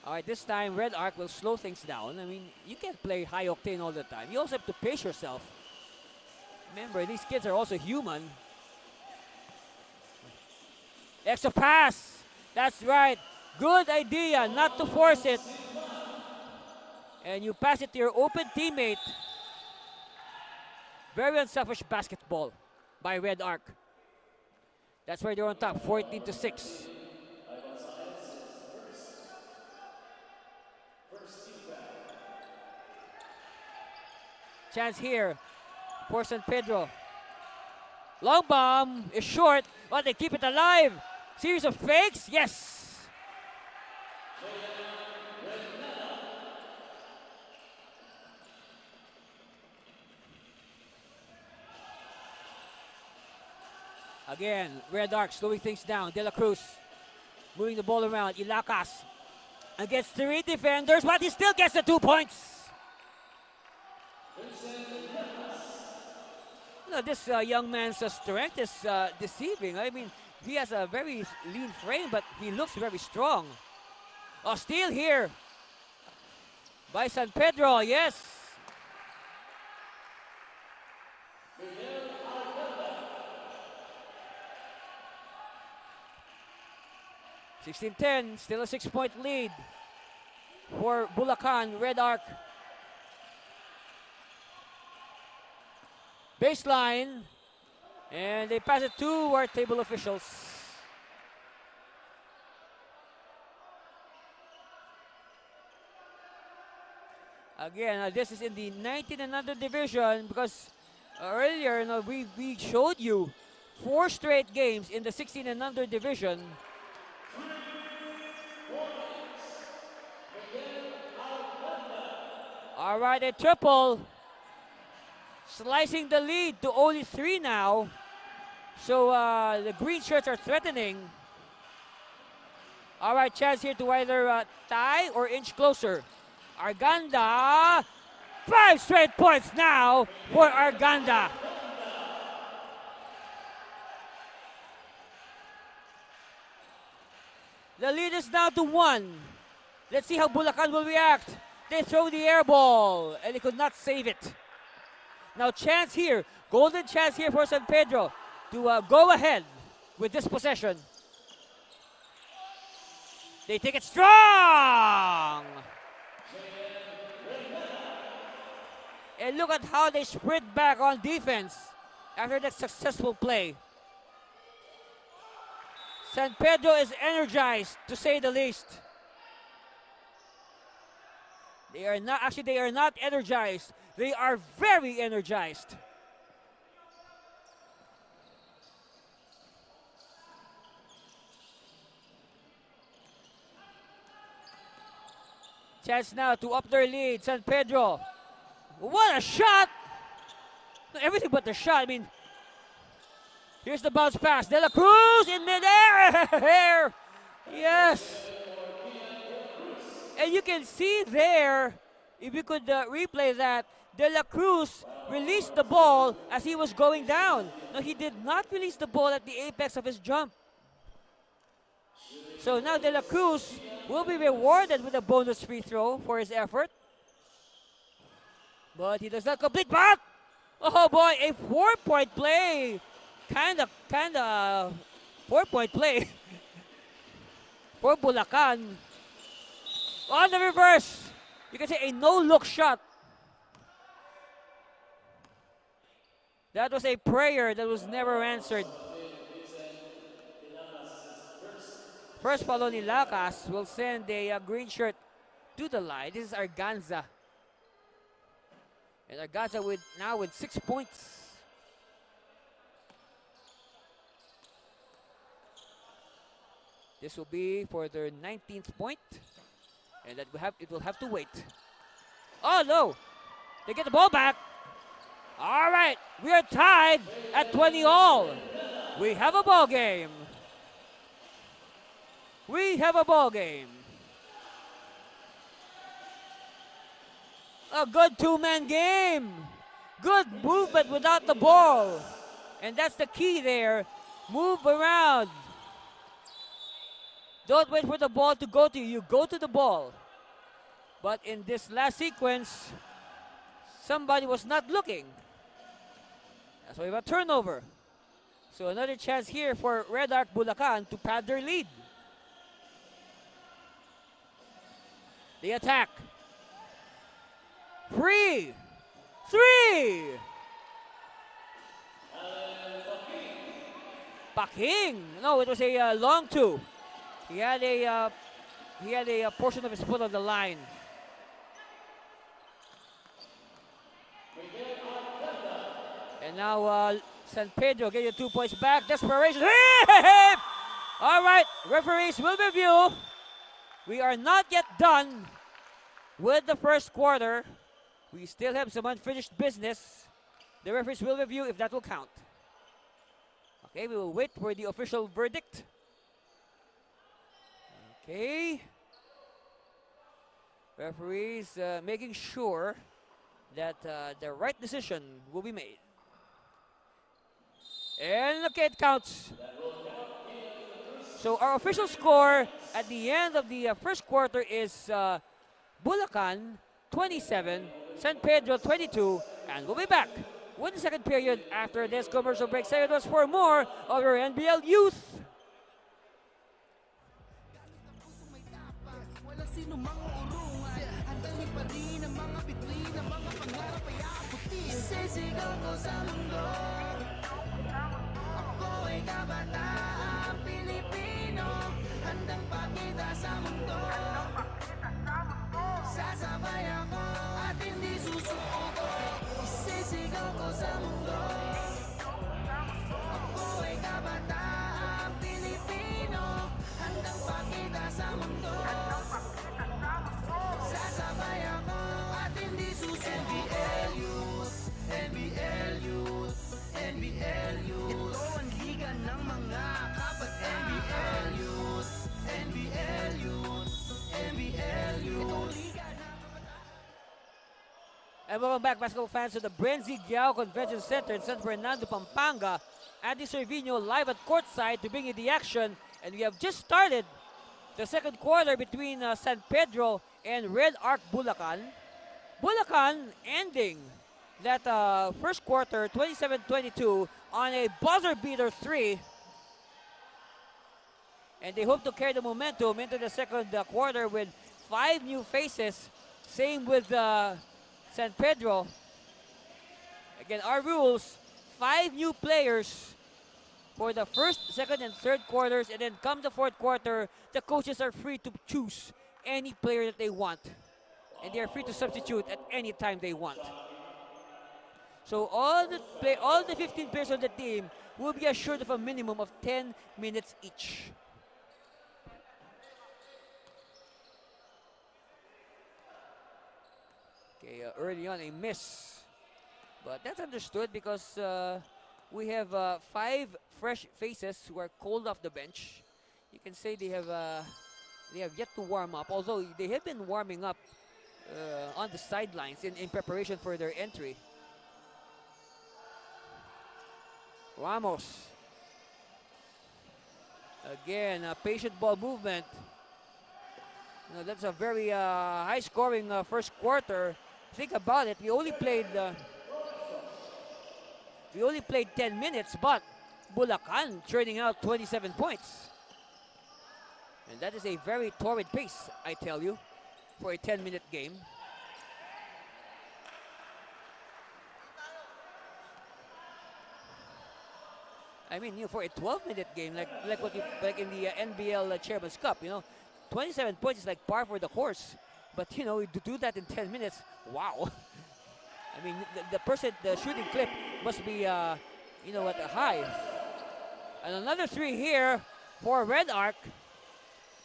All right, this time Red Arc will slow things down. I mean, you can't play high octane all the time. You also have to pace yourself. Remember, these kids are also human. Extra pass. That's right. Good idea not to force it. And you pass it to your open teammate. Very unselfish basketball by Red Arc. That's why they're on top, 14-6. Chance here for San Pedro. Long bomb is short, but they keep it alive. Series of fakes, yes. Again, Red Arc slowing things down. De La Cruz moving the ball around. Ilacas against 3 defenders, but he still gets the 2 points. You know, this young man's strength is deceiving. I mean, he has a very lean frame, but he looks very strong. A steal here by San Pedro, yes. (16-10), still a 6-point lead for Bulacan. Red Arc. Baseline, and they pass it to our table officials. Again, this is in the 19 and under division, because earlier, you know, we showed you 4 straight games in the 16 and under division. All right, a triple. Slicing the lead to only 3 now. So the green shirts are threatening. All right, chance here to either tie or inch closer. Arganda. 5 straight points now for Arganda. The lead is now to 1. Let's see how Bulacan will react. They throw the air ball, and they could not save it. Now chance here, golden chance here for San Pedro to go ahead with this possession. They take it strong! And look at how they sprint back on defense after that successful play. San Pedro is energized, to say the least. They are not energized. They are very energized. Chance now to up their lead. San Pedro. What a shot! Everything but the shot. I mean, here's the bounce pass. De La Cruz in midair. Yes. And you can see there, if you could replay that, De La Cruz released the ball as he was going down. No, he did not release the ball at the apex of his jump. So now De La Cruz will be rewarded with a bonus free throw for his effort. But he does not complete. But, oh boy, a 4-point play. Kinda 4-point play for Bulacan. On the reverse, you can say a no-look shot. That was a prayer that was never answered. First follow ni Lakas will send a green shirt to the line. This is Arganza. And Arganza now with 6 points. This will be for their 19th point. And it will have to wait. Oh no! They get the ball back. All right, we are tied at 20 all. We have a ball game. We have a ball game. A good two-man game. Good movement without the ball. And that's the key there. Move around. Don't wait for the ball to go to you. You go to the ball. But in this last sequence, somebody was not looking. That's why we have a turnover. So another chance here for Red Arc Bulacan to pad their lead. The attack. 3, 3. Paking. No, it was a long two. He had a portion of his foot on the line. And now San Pedro getting 2 points back. Desperation. All right, referees will review. We are not yet done with the first quarter. We still have some unfinished business. The referees will review if that will count. Okay, we will wait for the official verdict. Okay. Referees making sure that the right decision will be made. And okay, it counts. So our official score at the end of the first quarter is Bulacan 27, San Pedro 22, and we'll be back with the second period after this commercial break. Stay with us for more of our NBL Youth. Walang sino mang uurungan. Handang liparin ang mga bituin, ang mga pangarap ay aabutin. Sisigaw ko sa mundo. Ako ay kabataan Pilipino. Handang pakita sa mundo. Sasabay ako at hindi susuko. Sisigaw ko sa mundo. Ako ay kabataan Pilipino. Handang pakita sa mundo. Sasabay ako at hindi susuko. NBL Youth, NBL Youth, NBL Youth. Ito ang liga ng mga kabataan. NBL Youth, NBL Youth, NBL Youth. Ito ang liga ng And welcome back, basketball fans, to the Brenzy Giao Convention Center in San Fernando, Pampanga. Andy Cervino live at courtside to bring you the action. And we have just started the second quarter between San Pedro and Red Arc Bulacan. Bulacan ending that first quarter 27-22 on a buzzer beater 3. And they hope to carry the momentum into the second quarter with 5 new faces. Same with San Pedro. Again, our rules, 5 new players for the first, second, and third quarters, and then come the fourth quarter, the coaches are free to choose any player that they want. And they are free to substitute at any time they want. So all the 15 players on the team will be assured of a minimum of 10 minutes each. Okay, early on a miss. But that's understood because we have 5 fresh faces who are cold off the bench. You can say they have yet to warm up, although they have been warming up on the sidelines in preparation for their entry. Ramos. Again, patient ball movement. You know, that's a very high-scoring first quarter. Think about it. We only played 10 minutes, but Bulacan churning out 27 points. And that is a very torrid pace, I tell you, for a 10-minute game. I mean, for a 12-minute game, like in the NBL Chairman's Cup, 27 points is like par for the course. But to do that in 10 minutes, wow. I mean, the shooting clip must be, at a high. And another three here for Red Arc.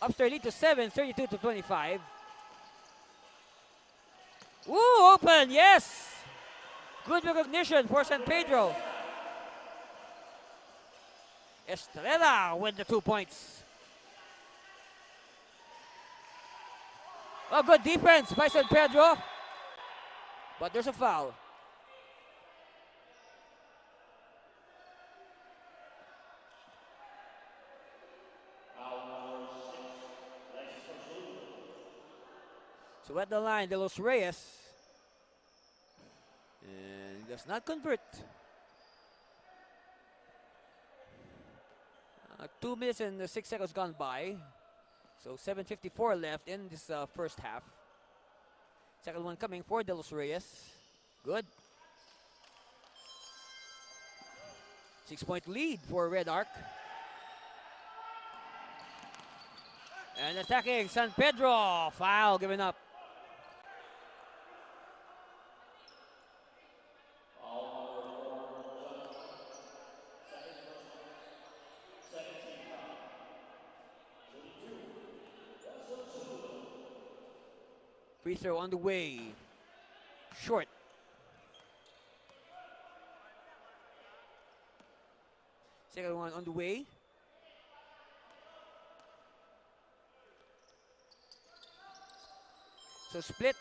Ups their lead to 7, 32-25. Ooh, open, yes! Good recognition for San Pedro. Estrella with the 2 points. Oh, good defense by San Pedro. But there's a foul. So at the line, De Los Reyes. And does not convert. 2 minutes and 6 seconds gone by. So 7:54 left in this first half. Second one coming for De Los Reyes. Good. 6-point lead for Red Arc. And attacking San Pedro. Foul given up. Free throw on the way. Short. Second one on the way. So split.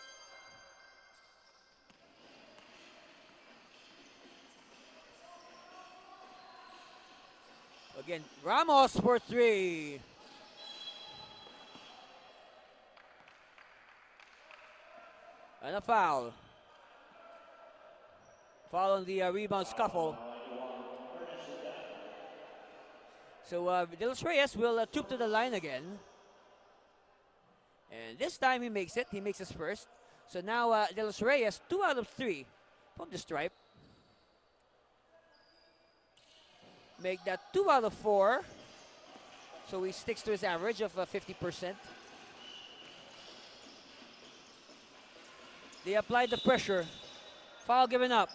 Again, Ramos for three. And a foul. Foul on the rebound scuffle. So De Los Reyes will troop to the line again. And this time he makes it. He makes his first. So now De Los Reyes, 2 out of 3 from the stripe. Make that 2 out of 4. So he sticks to his average of 50%. They applied the pressure. Foul given up.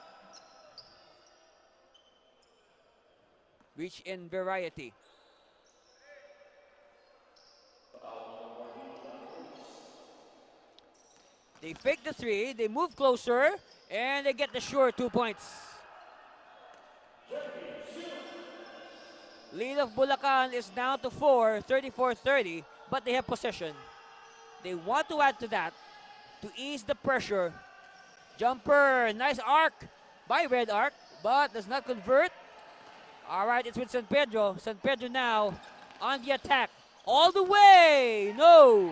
Reach in variety. They fake the three. They move closer. And they get the sure 2 points. Lead of Bulacan is down to 4, 34-30. But they have possession. They want to add to that to ease the pressure. Jumper, nice arc by Red Arc, but does not convert. All right, it's with San Pedro. San Pedro now on the attack. All the way, no.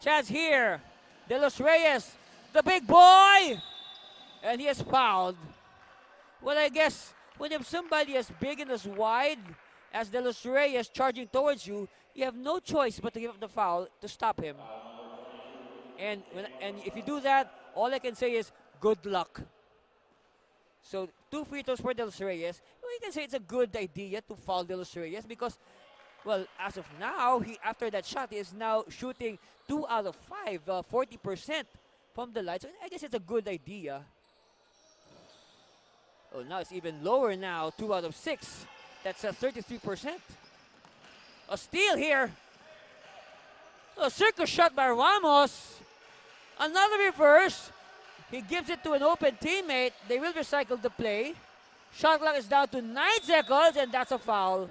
Chance here. De Los Reyes, the big boy. And he is fouled. Well, I guess when you have somebody as big and as wide as De Los Reyes charging towards you, you have no choice but to give up the foul to stop him. And if you do that, all I can say is good luck. So 2 free throws for De Los Reyes. Well, you can say it's a good idea to foul De Los Reyes because, well, as of now, after that shot, he is now shooting 2 out of 5, 40% from the line. So I guess it's a good idea. Oh, now it's even lower now, 2 out of 6. That's 33%. A steal here. A circus shot by Ramos. Another reverse. He gives it to an open teammate. They will recycle the play. Shot clock is down to 9 seconds, and that's a foul.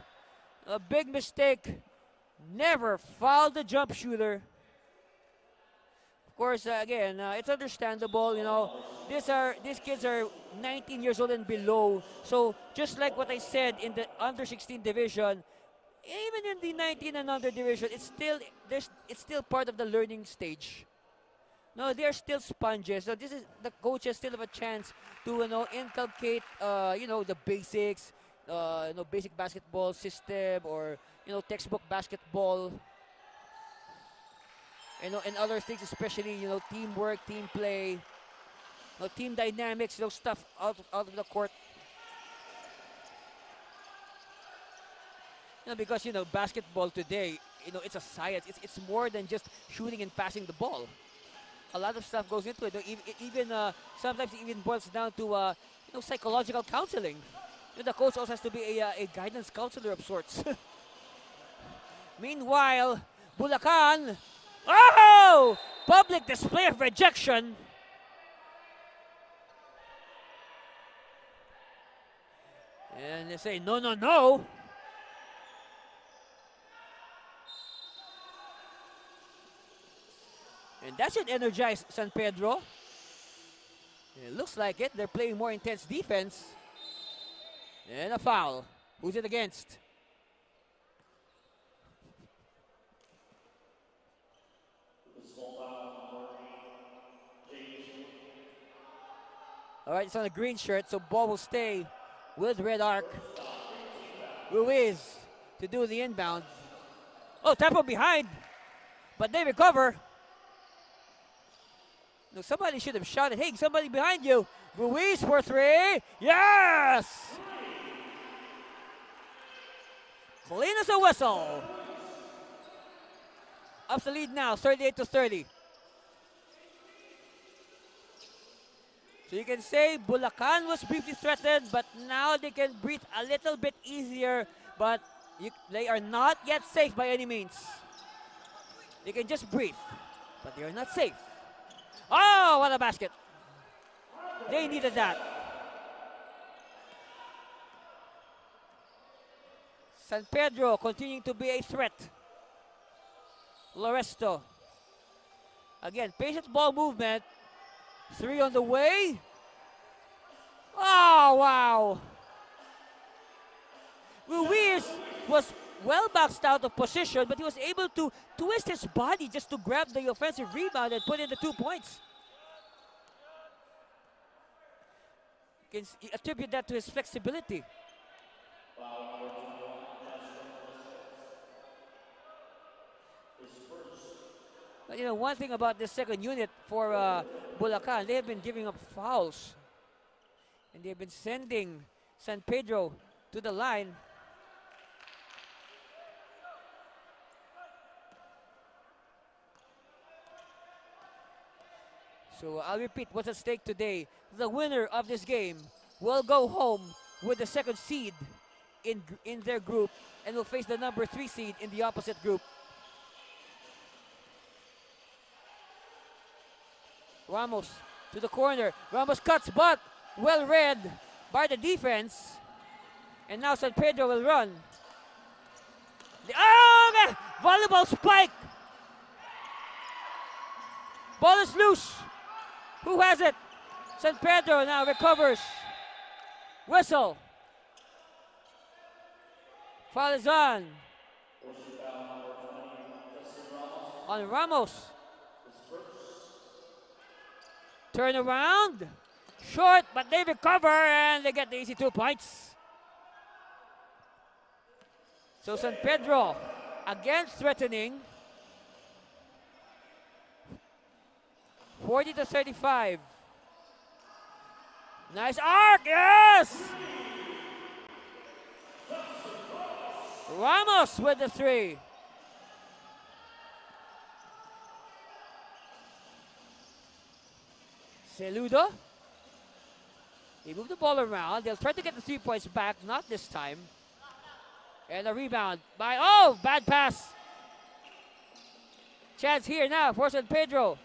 A big mistake. Never foul the jump shooter. Of course, again, it's understandable. These kids are 19 years old and below. So just like what I said in the under 16 division, even in the 19 and under division, it's still part of the learning stage. No, they're still sponges. So this is the coaches still have a chance to inculcate the basics, basic basketball system or textbook basketball. And other things, especially teamwork, team play, team dynamics, stuff out of the court. Because basketball today, it's a science. It's more than just shooting and passing the ball. A lot of stuff goes into it. Even sometimes it even boils down to psychological counseling. The coach also has to be a guidance counselor of sorts. Meanwhile, Bulacan, oh, public display of rejection. And they say no, no, no. And that should energize San Pedro. It looks like it. They're playing more intense defense. And a foul. Who's it against? All right, it's on a green shirt, so ball will stay with Red Arc. Ruiz to do the inbound. Oh, tap behind, but they recover. No, somebody should have shouted, hey, somebody behind you. Ruiz for three. Yes! Clean as a whistle. Up the lead now, 38-30. So you can say Bulacan was briefly threatened, but now they can breathe a little bit easier, but they are not yet safe by any means. They can just breathe, but they are not safe. Oh, what a basket. They needed that. San Pedro continuing to be a threat. Loresto. Again, patient ball movement. Three on the way. Oh, wow. Ruiz was well boxed out of position, but he was able to twist his body just to grab the offensive rebound and put in the 2 points. You can attribute that to his flexibility. But one thing about this second unit for Bulacan, they have been giving up fouls. And they've been sending San Pedro to the line. So I'll repeat what's at stake today. The winner of this game will go home with the second seed in their group and will face the number 3 seed in the opposite group. Ramos to the corner. Ramos cuts, but well read by the defense. And now San Pedro will run. Oh, volleyball spike. Ball is loose. Who has it? San Pedro now recovers. Whistle. Foul is on Ramos. Turn around. Short, but they recover and they get the easy 2 points. So San Pedro again threatening. 40-35. Nice arc, yes! Ramos with the 3. Celudo. They move the ball around. They'll try to get the 3 points back. Not this time. And a rebound by, bad pass. Chance here now for San Pedro.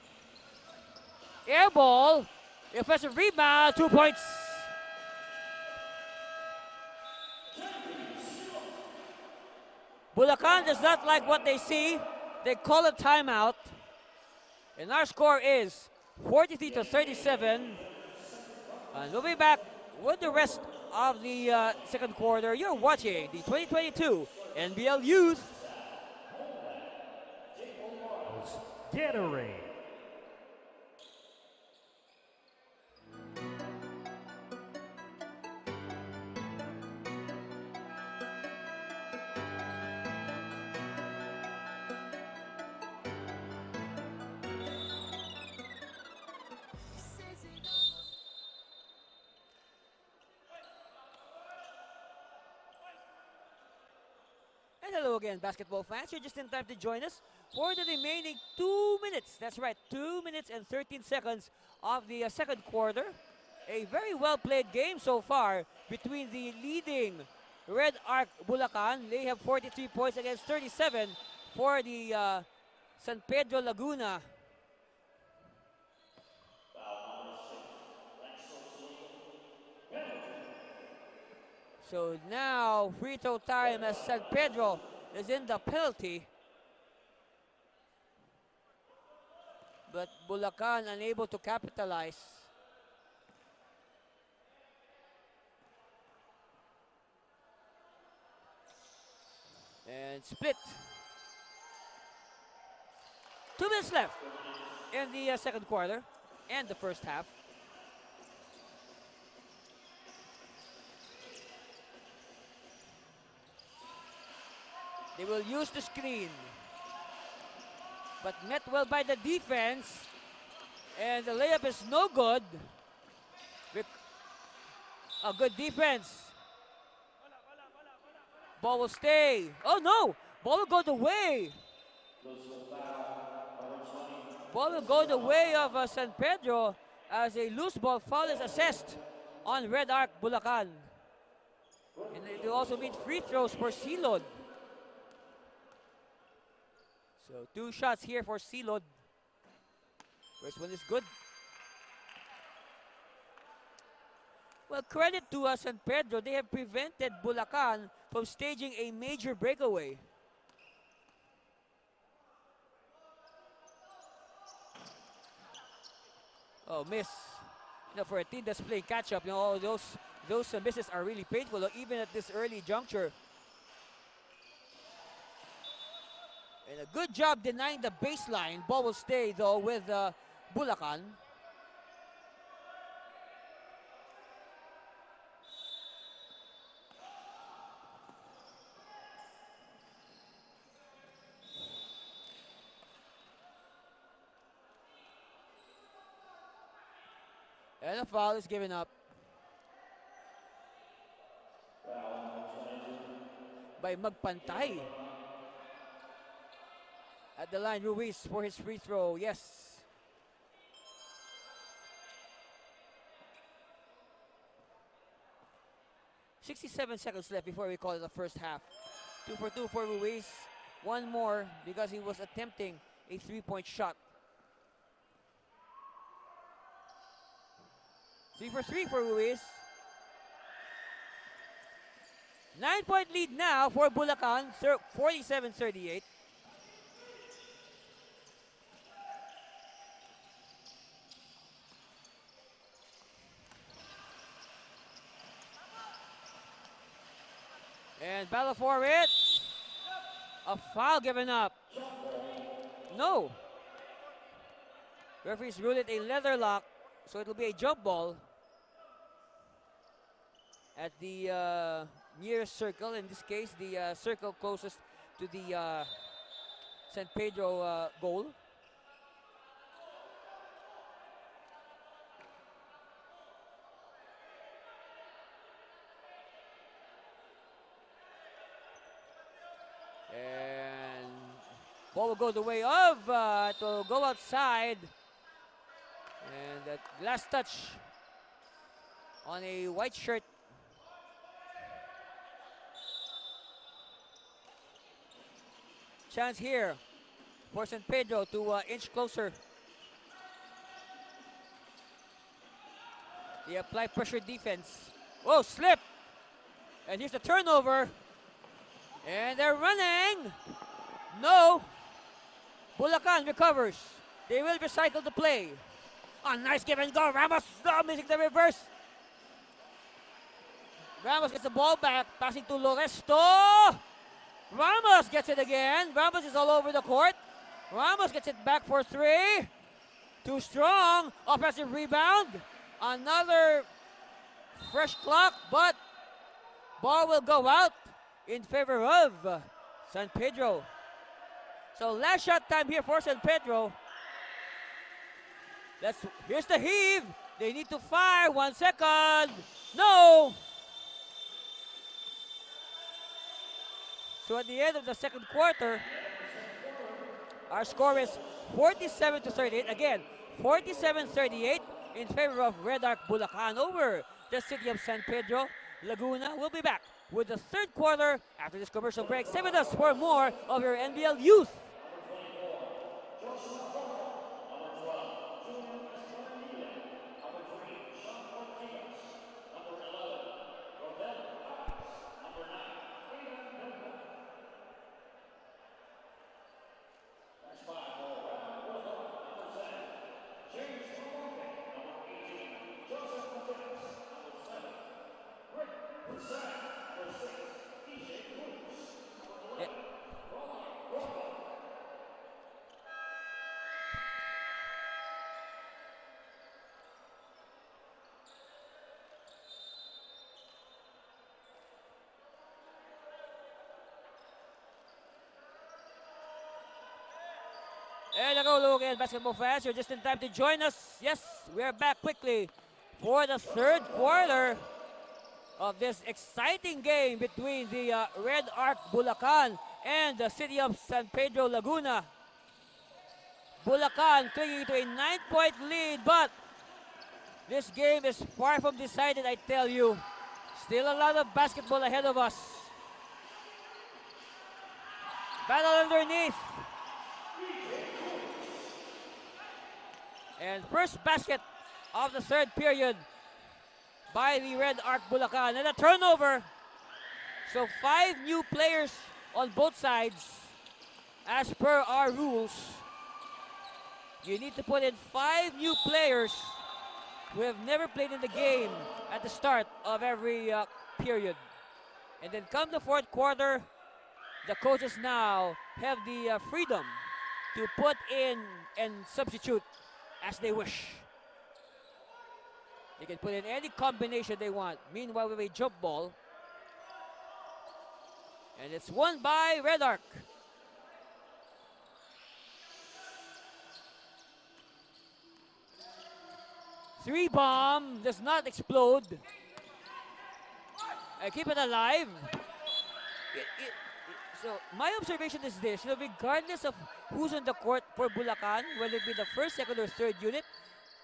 Air ball. The offensive rebound. 2 points. Bulacan does not like what they see. They call a timeout. And our score is 43-37. And we'll be back with the rest of the second quarter. You're watching the 2022 NBL Youth Gatorade. hello again, basketball fans. You're just in time to join us for the remaining 2 minutes. That's right, 2 minutes and 13 seconds of the second quarter. A very well played game so far between the leading Red Arc Bulacan. They have 43 points against 37 for the San Pedro Laguna. So now free throw time as San Pedro is in the penalty. But Bulacan unable to capitalize. And split. 2 minutes left in the second quarter and the first half. They will use the screen, but met well by the defense, and the layup is no good. A good defense. Ball will stay. Oh no! Ball will go the way. Ball will go the way of San Pedro as a loose ball foul is assessed on Red Arc Bulacan. And it will also mean free throws for Silod. So 2 shots here for Silod. First one is good. Well, credit to San Pedro. They have prevented Bulacan from staging a major breakaway. Oh, miss. You know, for a team that's playing catch-up, you know, those misses are really painful, even at this early juncture. And a good job denying the baseline. Ball will stay, though, with Bulacan. And a foul is given up by Magpantay. At the line, Ruiz for his free throw. Yes. .67 seconds left before we call it the first half. 2 for 2 for Ruiz. One more because he was attempting a 3-point shot. 3 for 3 for Ruiz. 9-point lead now for Bulacan, 47-38. And battle for it. A foul given up. No. Referees ruled it a leather lock, so it will be a jump ball at the nearest circle. In this case, the circle closest to the San Pedro goal. And ball will go the way of, it will go outside. And that last touch on a white shirt. Chance here for San Pedro to inch closer. They apply pressure defense. Oh, slip! And here's the turnover. And they're running. No. Bulacan recovers. They will recycle the play. A nice give and go. Ramos missing the reverse. Ramos gets the ball back, passing to Loresto. Ramos gets it again. Ramos is all over the court. Ramos gets it back for 3. Too strong. Offensive rebound. Another fresh clock, but ball will go out in favor of San Pedro. So last shot time here for San Pedro. Here's the heave. They need to fire. 1 second. No. So at the end of the second quarter, our score is 47-38. Again, 47-38 in favor of Red Arc Bulacan over the city of San Pedro Laguna. We'll be back with the third quarter after this commercial break. Stay with us for more of your NBL Youth. And hello again, basketball fans. You're just in time to join us. Yes, we are back quickly for the third quarter of this exciting game between the Red Arc Bulacan and the city of San Pedro Laguna. Bulacan clinging to a 9-point lead, but this game is far from decided, I tell you. Still a lot of basketball ahead of us. Battle underneath. And first basket of the third period by the Red Arc Bulacan. And a turnover. So 5 new players on both sides. As per our rules, you need to put in 5 new players who have never played in the game at the start of every period. And then come the fourth quarter, the coaches now have the freedom to put in and substitute as they wish. They can put in any combination they want. Meanwhile, with a jump ball. And it's won by Red Arc. Three bomb does not explode. I keep it alive. So my observation is this, regardless of who's on the court for Bulacan, whether it be the first, second, or third unit,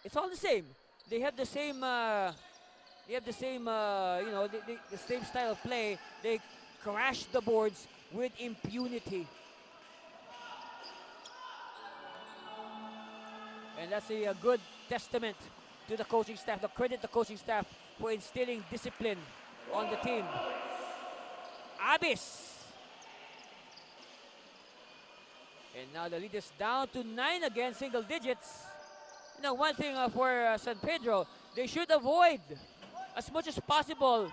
it's all the same. They have the same, the same style of play. They crash the boards with impunity. And that's a good testament to the coaching staff, to credit the coaching staff for instilling discipline on the team. Abyss. And now the lead is down to 9 again, single digits. Now one thing for San Pedro, they should avoid as much as possible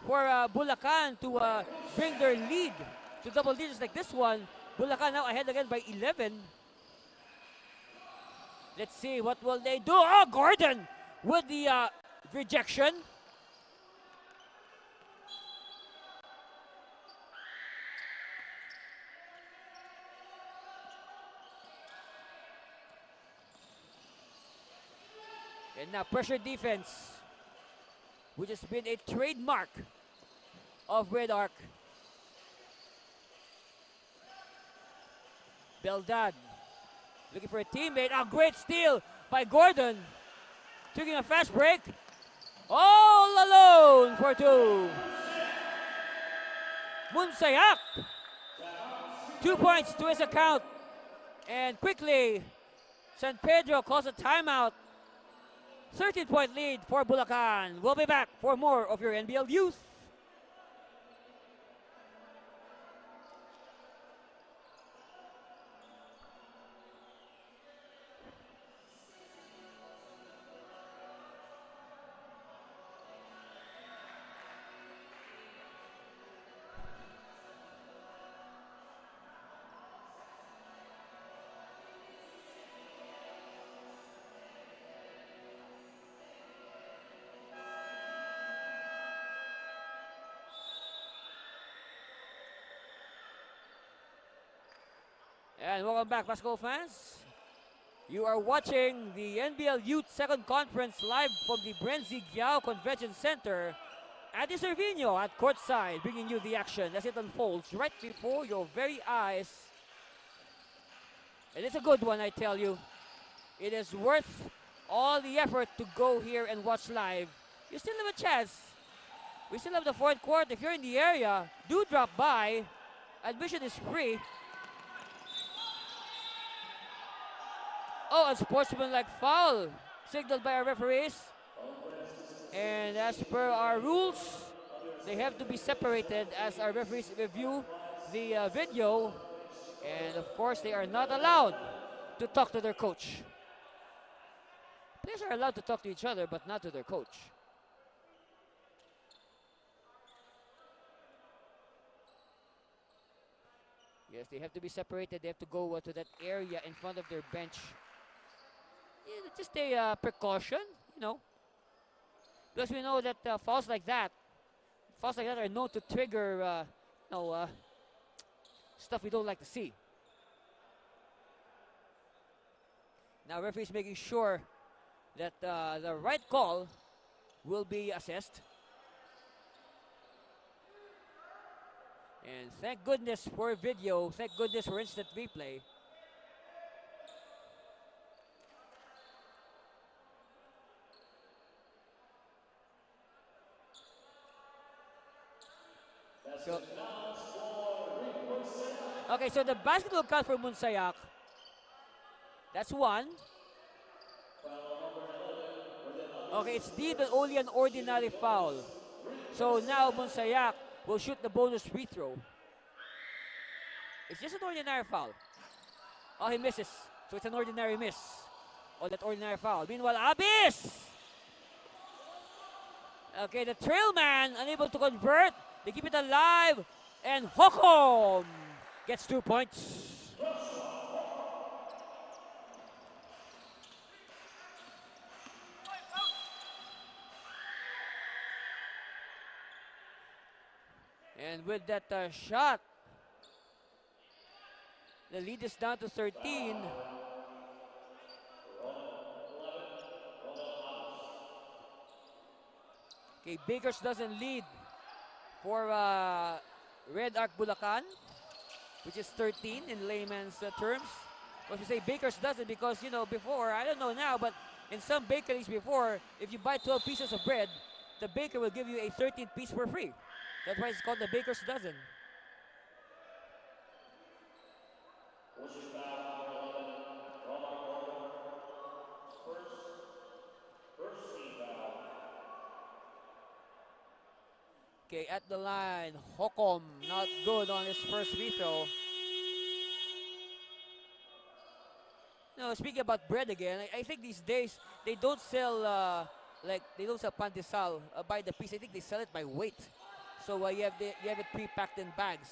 for Bulacan to bring their lead to double digits like this one. Bulacan now ahead again by 11. Let's see, what will they do? Oh, Gordon with the rejection. And now pressure defense, which has been a trademark of Red Arc. Beldad looking for a teammate. A great steal by Gordon. Taking a fast break. All alone for 2. Munsayak. 2 points to his account. And quickly, San Pedro calls a timeout. 13-point lead for Bulacan. We'll be back for more of your NBL Youth. And welcome back, basketball fans. You are watching the NBL Youth Second Conference live from the Brenzy Giao Convention Center Adi Cervino at courtside, bringing you the action as it unfolds right before your very eyes. And it's a good one, I tell you. It is worth all the effort to go here and watch live. You still have a chance. We still have the fourth quarter. If you're in the area, do drop by. Admission is free. Oh, a sportsmanlike foul signaled by our referees. And as per our rules, they have to be separated as our referees review the video. And of course, they are not allowed to talk to their coach. Players are allowed to talk to each other, but not to their coach. Yes, they have to be separated. They have to go to that area in front of their bench. Yeah, just a precaution, you know. Because we know that fouls like that are known to trigger, stuff we don't like to see. Now referees making sure that the right call will be assessed. And thank goodness for video, thank goodness for instant replay. So, okay, so the basket will count for Munsayak. That's one. Okay, it's deemed only an ordinary foul. So now Munsayak will shoot the bonus free throw. It's just an ordinary foul. Oh, he misses. So it's an ordinary miss on that ordinary foul. Meanwhile, Abis! Okay, the trail man unable to convert. They keep it alive. And Hokom gets 2 points. And with that shot, the lead is down to 13. Okay, Bakers doesn't lead for Red Arc Bulacan, which is 13 in layman's terms. But we say Bakers doesn't because, you know, before, I don't know now, but in some bakeries before, if you buy 12 pieces of bread, the baker will give you a 13th piece for free. That's why it's called the Baker's Dozen. Okay, at the line, Hokom not good on his first free throw. No, speaking about bread again, I think these days they don't sell they don't sell pandesal by the piece. I think they sell it by weight. So you have it pre-packed in bags.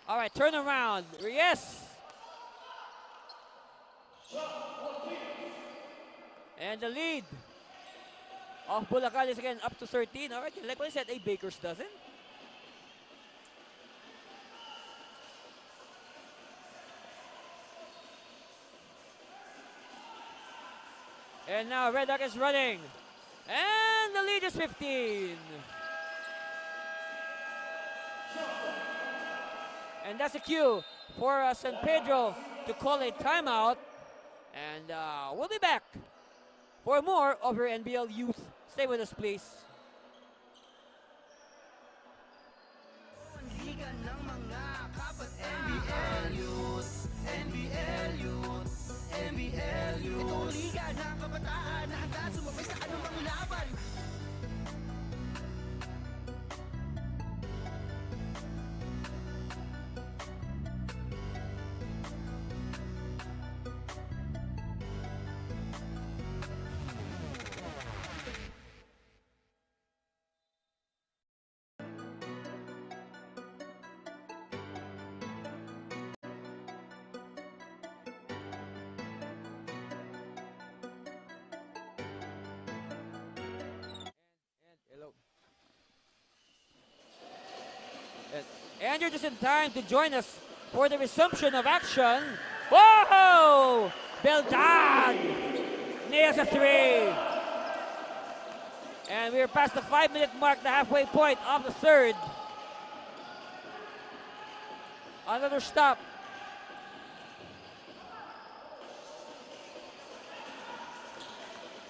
All right, turn around. Yes. And the lead of Bulacan is again up to 13. All right, like what I said, a Baker's dozen. And now Red Duck is running. And the lead is 15. And that's a cue for San Pedro to call a timeout. And we'll be back for more of your NBL Youth. Stay with us, please. Itong liga ng kabataan na handa sumabay sa anumang laban. And you're just in time to join us for the resumption of action Whoa! Beldan nails a three. And we're past the 5-minute mark, the halfway point of the third. Another stop.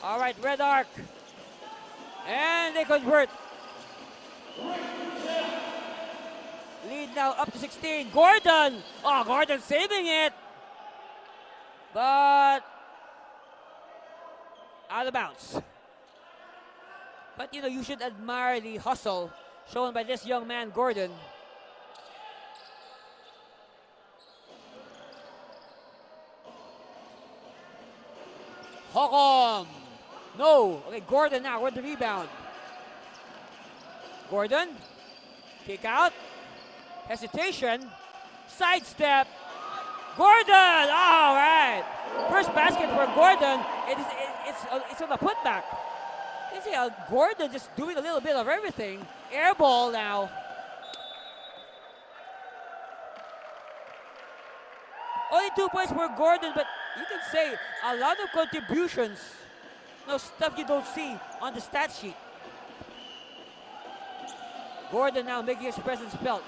All right, red arc. And they convert. Lead now up to 16. Gordon. Oh, Gordon saving it. But out of bounds. But you know, you should admire the hustle shown by this young man, Gordon. Hokom. No. Okay, Gordon now with the rebound. Gordon. Kick out. Hesitation. Sidestep. Gordon. All right. First basket for Gordon. It's on the putback. You see how Gordon just doing a little bit of everything. Air ball now. Only 2 points for Gordon, but you can say a lot of contributions. No stuff you don't see on the stat sheet. Gordon now making his presence felt.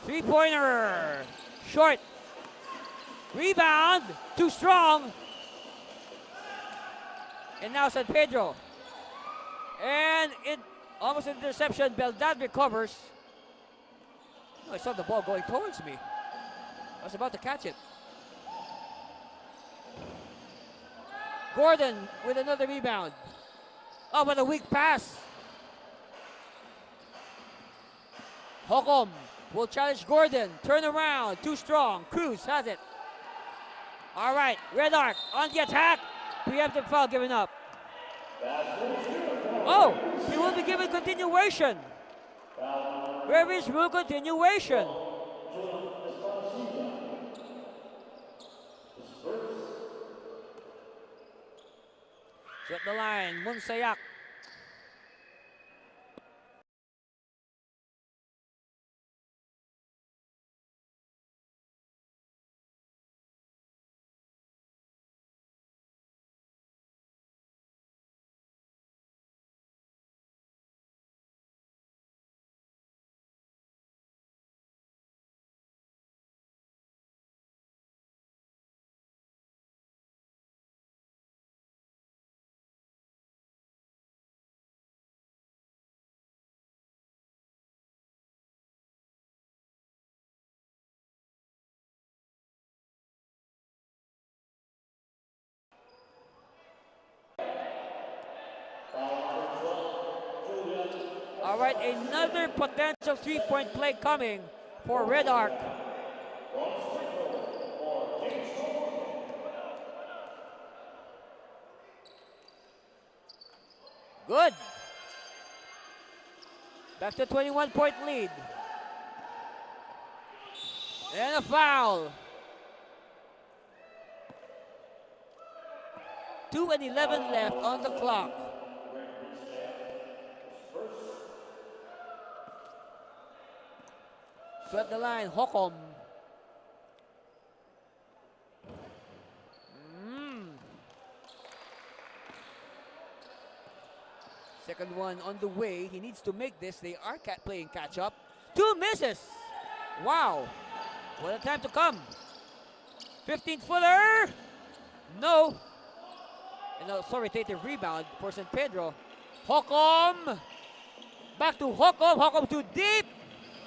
Three-pointer. Short. Rebound. Too strong. And now San Pedro. And it almost an interception. Beldan recovers. Oh, I saw the ball going towards me. I was about to catch it. Gordon with another rebound. Oh, what a weak pass. Hokom will challenge Gordon. Turn around. Too strong. Cruz has it. All right. Red arc on the attack. Preemptive foul given up. Oh, he will be given continuation. Where is rule continuation? At the line, Munsayak. All right, another potential three-point play coming for Red Arc. Good. Back to 21-point lead. And a foul. 2:11 left on the clock. So at the line, Hokom. Second one on the way. He needs to make this. They are playing catch up. Two misses. Wow. What a time to come. 15-footer. No. And an authoritative rebound for San Pedro. Hokom. Back to Hokom. Hokom too deep.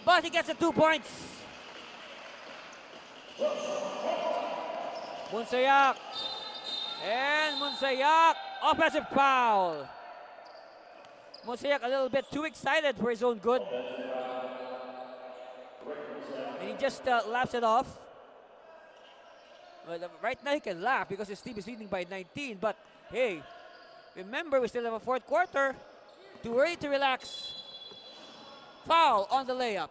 But he gets the 2 points. Munsayak. And Munsayak. Offensive foul. Munsayak a little bit too excited for his own good. And he just laughs it off. Well, right now he can laugh because his team is leading by 19. But hey, remember we still have a fourth quarter. Too early to relax. Foul on the layup.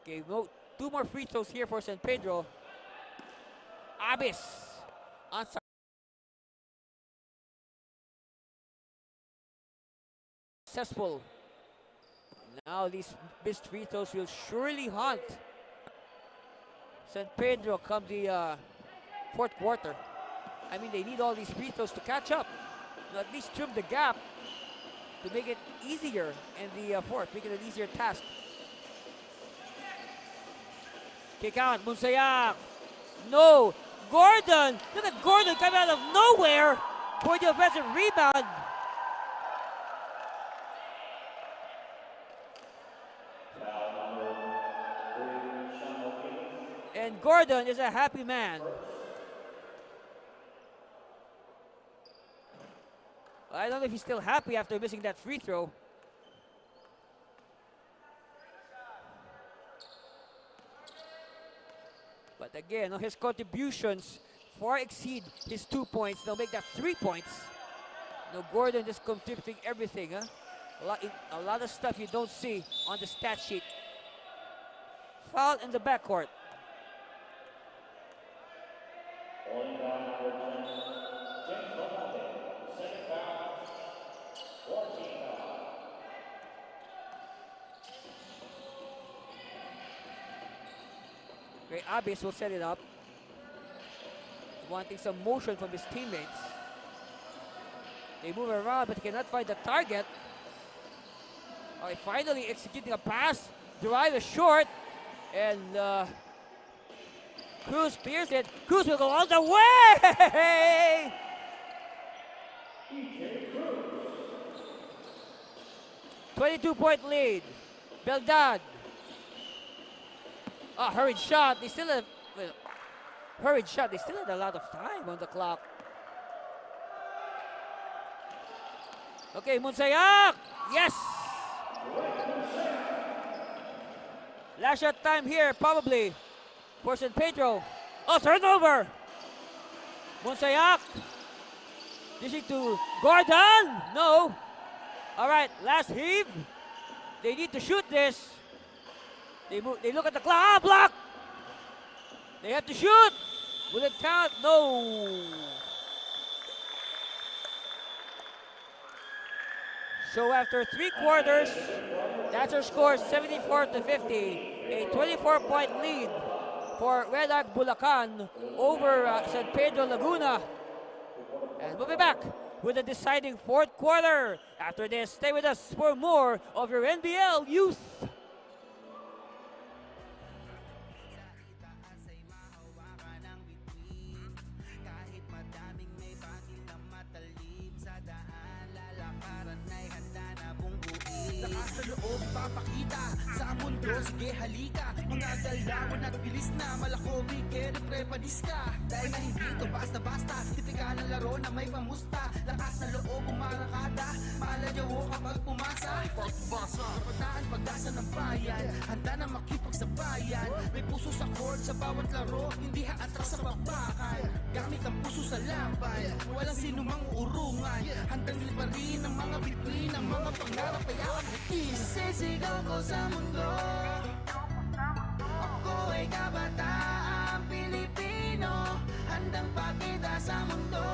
Okay, two more free throws here for San Pedro. Abis. Unsuccessful. Now these missed free throws will surely haunt San Pedro come the fourth quarter. I mean, they need all these free throws to catch up. At least trim the gap to make it easier in the fourth, make it an easier task. Kick out, Munsayak. No, Gordon. Look at Gordon coming out of nowhere for the offensive rebound. And Gordon is a happy man. I don't know if he's still happy after missing that free throw. But again, his contributions far exceed his 2 points. They'll make that 3 points. Gordon just contributing everything. Huh? A lot of stuff you don't see on the stat sheet. Foul in the backcourt. Okay, Abis will set it up. Wanting some motion from his teammates. They move around but cannot find the target. Okay, finally executing a pass. Drive is short. And Cruz clears it. Cruz will go all the way! 22-point lead. Beldad. Hurried shot. They still have hurried shot. They still had a lot of time on the clock. Okay, Munsayak. Yes. Last shot time here, probably for San Pedro. Turnover. Munsayak. Dishing to Gordon. No. All right, last heave. They need to shoot this. They look at the clock. Block. They have to shoot. Will it count? No. So after 3 quarters, that's our score, 74-50. A 24-point lead for Red Arc Bulacan over San Pedro Laguna. And we'll be back with the deciding fourth quarter. After this, stay with us for more of your NBL Youth. Lakas na loob ipapakita sa mundo, sige halika. Mga galawan at bilis na malakobi, kere prepadis ka. Dahil na hindi to basta-basta, tipikal ng laro na may pamusta. Lakas na loob umarakada, malayawo kapag pumasa. Kabataan pag-asa ng bayan, handa na makipagsabayan. May puso sa court sa bawat laro, hindi haatras sa bakbakan. Gamit ang puso sa laban, walang sinumang urungan. Handang liparin ang mga bituin, ang mga pangarap ay abutin. Sisigaw ko sa mundo, ako ay kabataan Pilipino. Handang pakita sa mundo,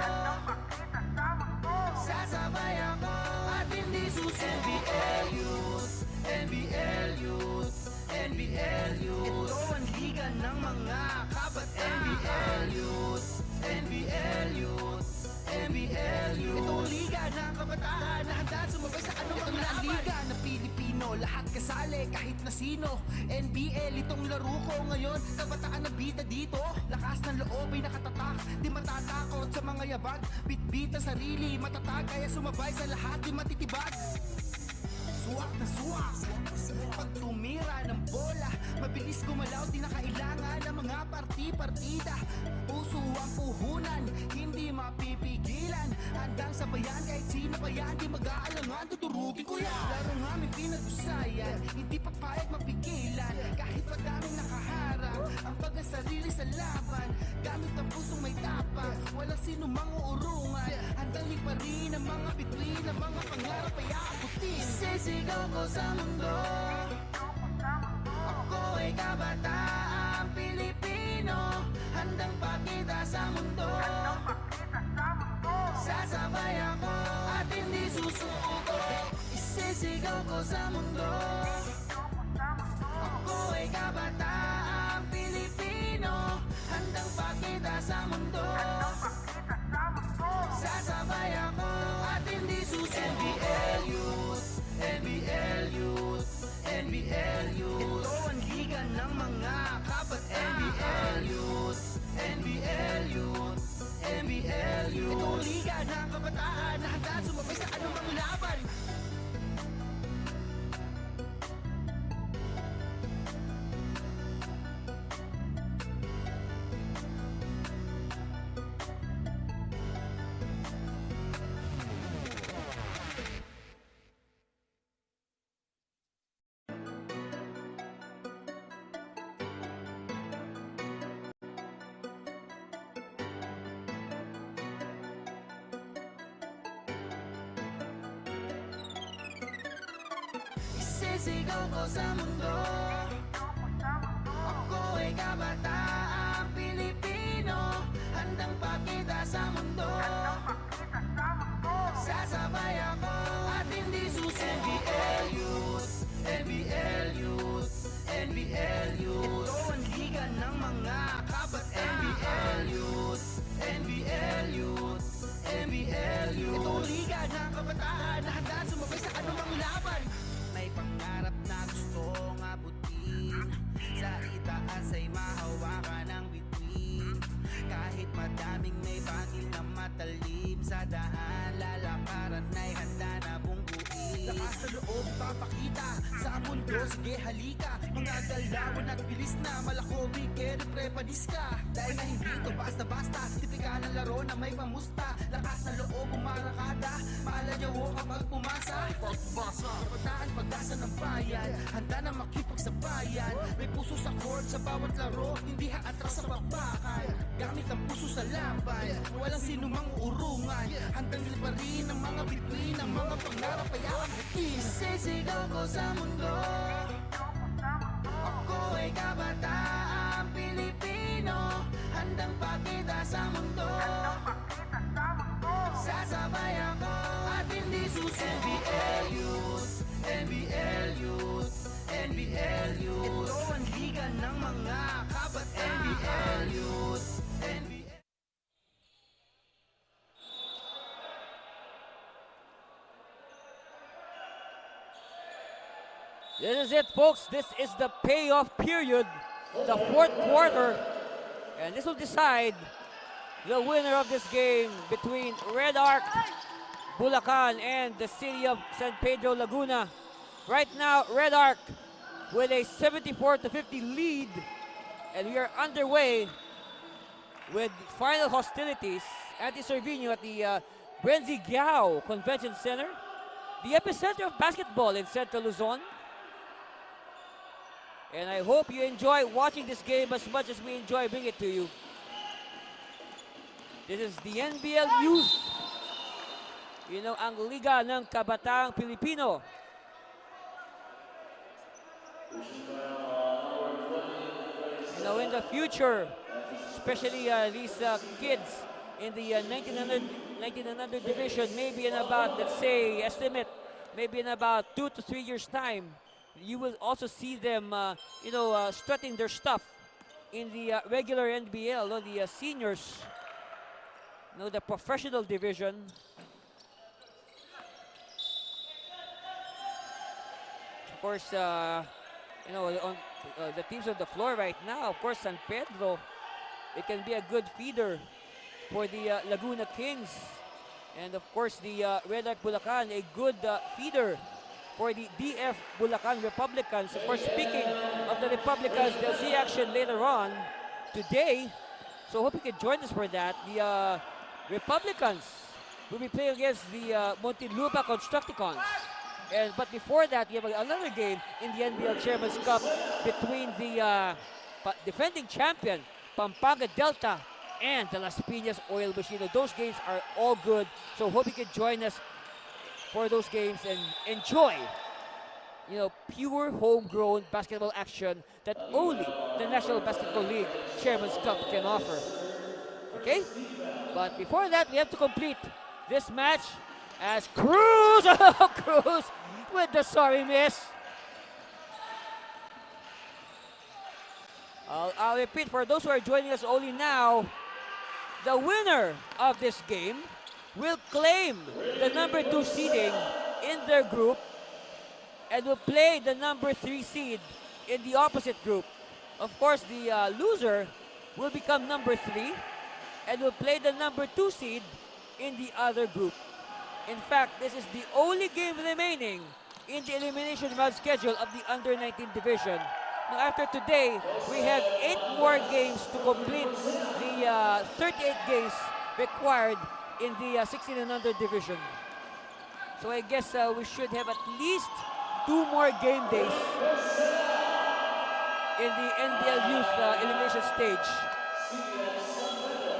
sasabay ako at hindi susunod. NBL Youth, NBL Youth, NBL Youth. Ito ang liga ng mga kabataan. NBL Youth, NBL Youth, NBL Youth. Ito ang liga ng kabataan na handa sumabay sa anong ang liga na Pilipino. Lahat kasali kahit na sino. NBL itong laro ko ngayon. Kabataan na bida dito. Lakas ng loob ay nakatatak. Di matatakot sa mga yabag. Bitbit ang sarili matatag, kaya sumabay sa lahat. Di matitibag. Suwak na suwak. Pag tumira ng bola, mabilis gumalaw, di na kailangan ng mga parti-partida. Puso ang puhunan, hindi mapipigilan. Handang sabayan kahit sino pa yan, di mag-aalangan, tuturugin ko yan. Larong aming pinag-usayan, hindi papayag mapigilan. Kahit pa daming nakaharang, ang pag-sarili sa laban. Gamit ang pusong may tapang, walang sino mang uurungan. Handang liparin ang mga bituin, ang mga pangarap ay aabutin. Sisigaw ko sa mundo, ako ay kabataan Pilipino. Handang pakita sa sa mundo. Ako ay kabataang Pilipino, handang pakita sa mundo. Sasabay ako at hindi susuko. NBL Youth, NBL Youth, NBL Youth. Ito ang liga ng mga kabataan. NBL Youth, NBL Youth, NBL Youth. Ito ang liga ng kabataan na handa sumabay sa anumang laban. Isisigaw ko sa mundo. Ako ay kabataang Pilipino, handang pakita sa mundo. Sasabay ako at hindi susuko. NBL Youth, NBL Youth, NBL Youth. Ito ang liga ng mga kabataan. NBL Youth, NBL Youth, NBL Youth. Ito ang liga ng kabataan na handa sumabay sa anumang laban. May pangarap na gustong abutin, sa itaas ay mahawakan ng bituin. Kahit madaming may bangil na matalim, sa daan lalakaran ay handa na bungguin. Lakas na loob papakita sa mundo, sige halika. Mga galawan at bilis na malakobi, kere prepadis ka. Dahil na hindi ito basta-basta, tipikal ng laro na may pamusta. Lakas na loob umarakada, maalayawo kapag pumasa. Kabataan pag-asa ng bayan, handa na makipagsabayan. May puso sa court sa bawat laro, hindi haatras sa bakbakan. Gamit ang puso sa laban, walang sinumang urungan. Handang liparin ang mga bituin, ang mga pangarap ay abutin. Isisigaw ko sa mundo. Ako ay kabataang Pilipino, handang pakita sa mundo. Sasabay ako at hindi susuko. NBL Youth, NBL Youth, NBL Youth. Ito ang liga ng mga kabataan. NBL Youth, NBL. This is it, folks. This is the payoff period, the fourth quarter. And this will decide the winner of this game between Red Arc, Bulacan, and the city of San Pedro Laguna. Right now, Red Arc with a 74-50 lead. And we are underway with final hostilities at the Cervino at the Brenzi Giao Convention Center, the epicenter of basketball in Central Luzon. And I hope you enjoy watching this game as much as we enjoy bringing it to you. This is the NBL Youth. You know, ang Liga ng Kabataang Pilipino. You know, in the future, especially these kids in the 1900 division, maybe in about, let's say, estimate, maybe in about 2 to 3 years' time, you will also see them, strutting their stuff in the regular NBL, the seniors, the professional division. Of course, on the teams on the floor right now, of course, San Pedro, it can be a good feeder for the Laguna Kings. And of course, the Red Arc Bulacan, a good feeder for the DF Bulacan Republicans. Of course, speaking of the Republicans, they'll see action later on today. So hope you can join us for that. The Republicans will be playing against the Muntinlupa Constructicons. But before that, we have another game in the NBL Chairman's Cup between the defending champion, Pampanga Delta, and the Las Piñas Oil Machine. Those games are all good. So hope you can join us for those games and enjoy, pure homegrown basketball action that only the National Basketball League Chairman's Cup can offer. Okay? But before that, we have to complete this match as Cruz, Cruz with the sorry miss. I'll repeat for those who are joining us only now. The winner of this game will claim the number 2 seeding in their group and will play the number 3 seed in the opposite group. Of course, the loser will become number 3 and will play the number 2 seed in the other group. In fact, this is the only game remaining in the elimination round schedule of the under-19 division. Now, after today, we have 8 more games to complete the 38 games required in the 16 and under division. So I guess we should have at least 2 more game days in the NBL Youth elimination stage.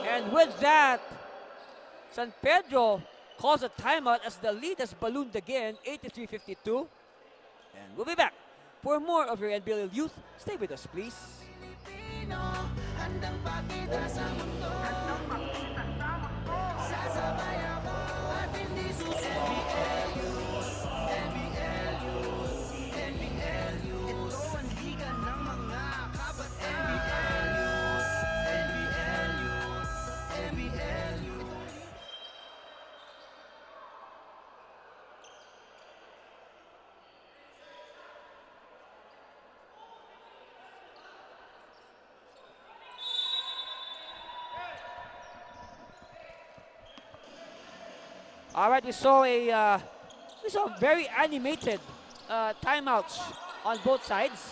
And with that, San Pedro calls a timeout as the lead has ballooned again, 83-52. And we'll be back for more of your NBL Youth. Stay with us, please. Handang pakita sa mundo, sasabayan mo at hindi susuko. NBL Youth, NBL Youth, ito ang liga ng mga kabataan. NBL Youth, NBL Youth, NBL Youth. All right, we saw very animated timeouts on both sides.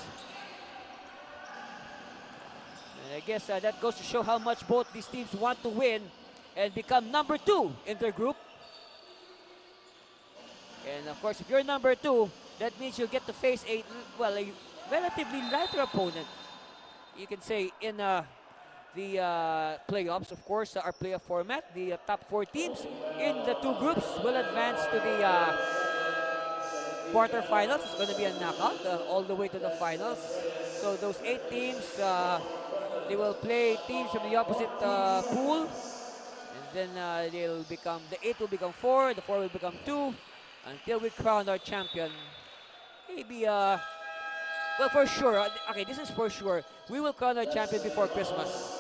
And I guess that goes to show how much both these teams want to win and become number 2 in their group. And of course, if you're number 2, that means you'll get to face a relatively lighter opponent. You can say in the playoffs, of course, our playoff format, the top 4 teams in the 2 groups will advance to the quarterfinals. It's going to be a knockout all the way to the finals. So those 8 teams, they will play teams from the opposite pool, and then the 8 will become 4, the 4 will become 2, until we crown our champion. Maybe well, for sure. Okay, this is for sure. We will crown our champion before Christmas.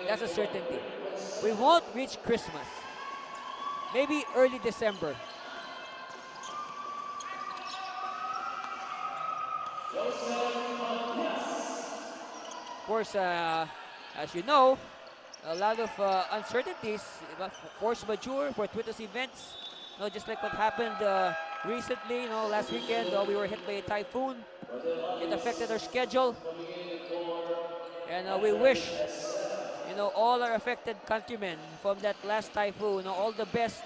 That's a certainty. We won't reach Christmas. Maybe early December. Of course, as you know, a lot of uncertainties, force majeure, fortuitous events. Just like what happened recently, last weekend, we were hit by a typhoon. It affected our schedule. And we wish, all our affected countrymen from that last typhoon, all the best.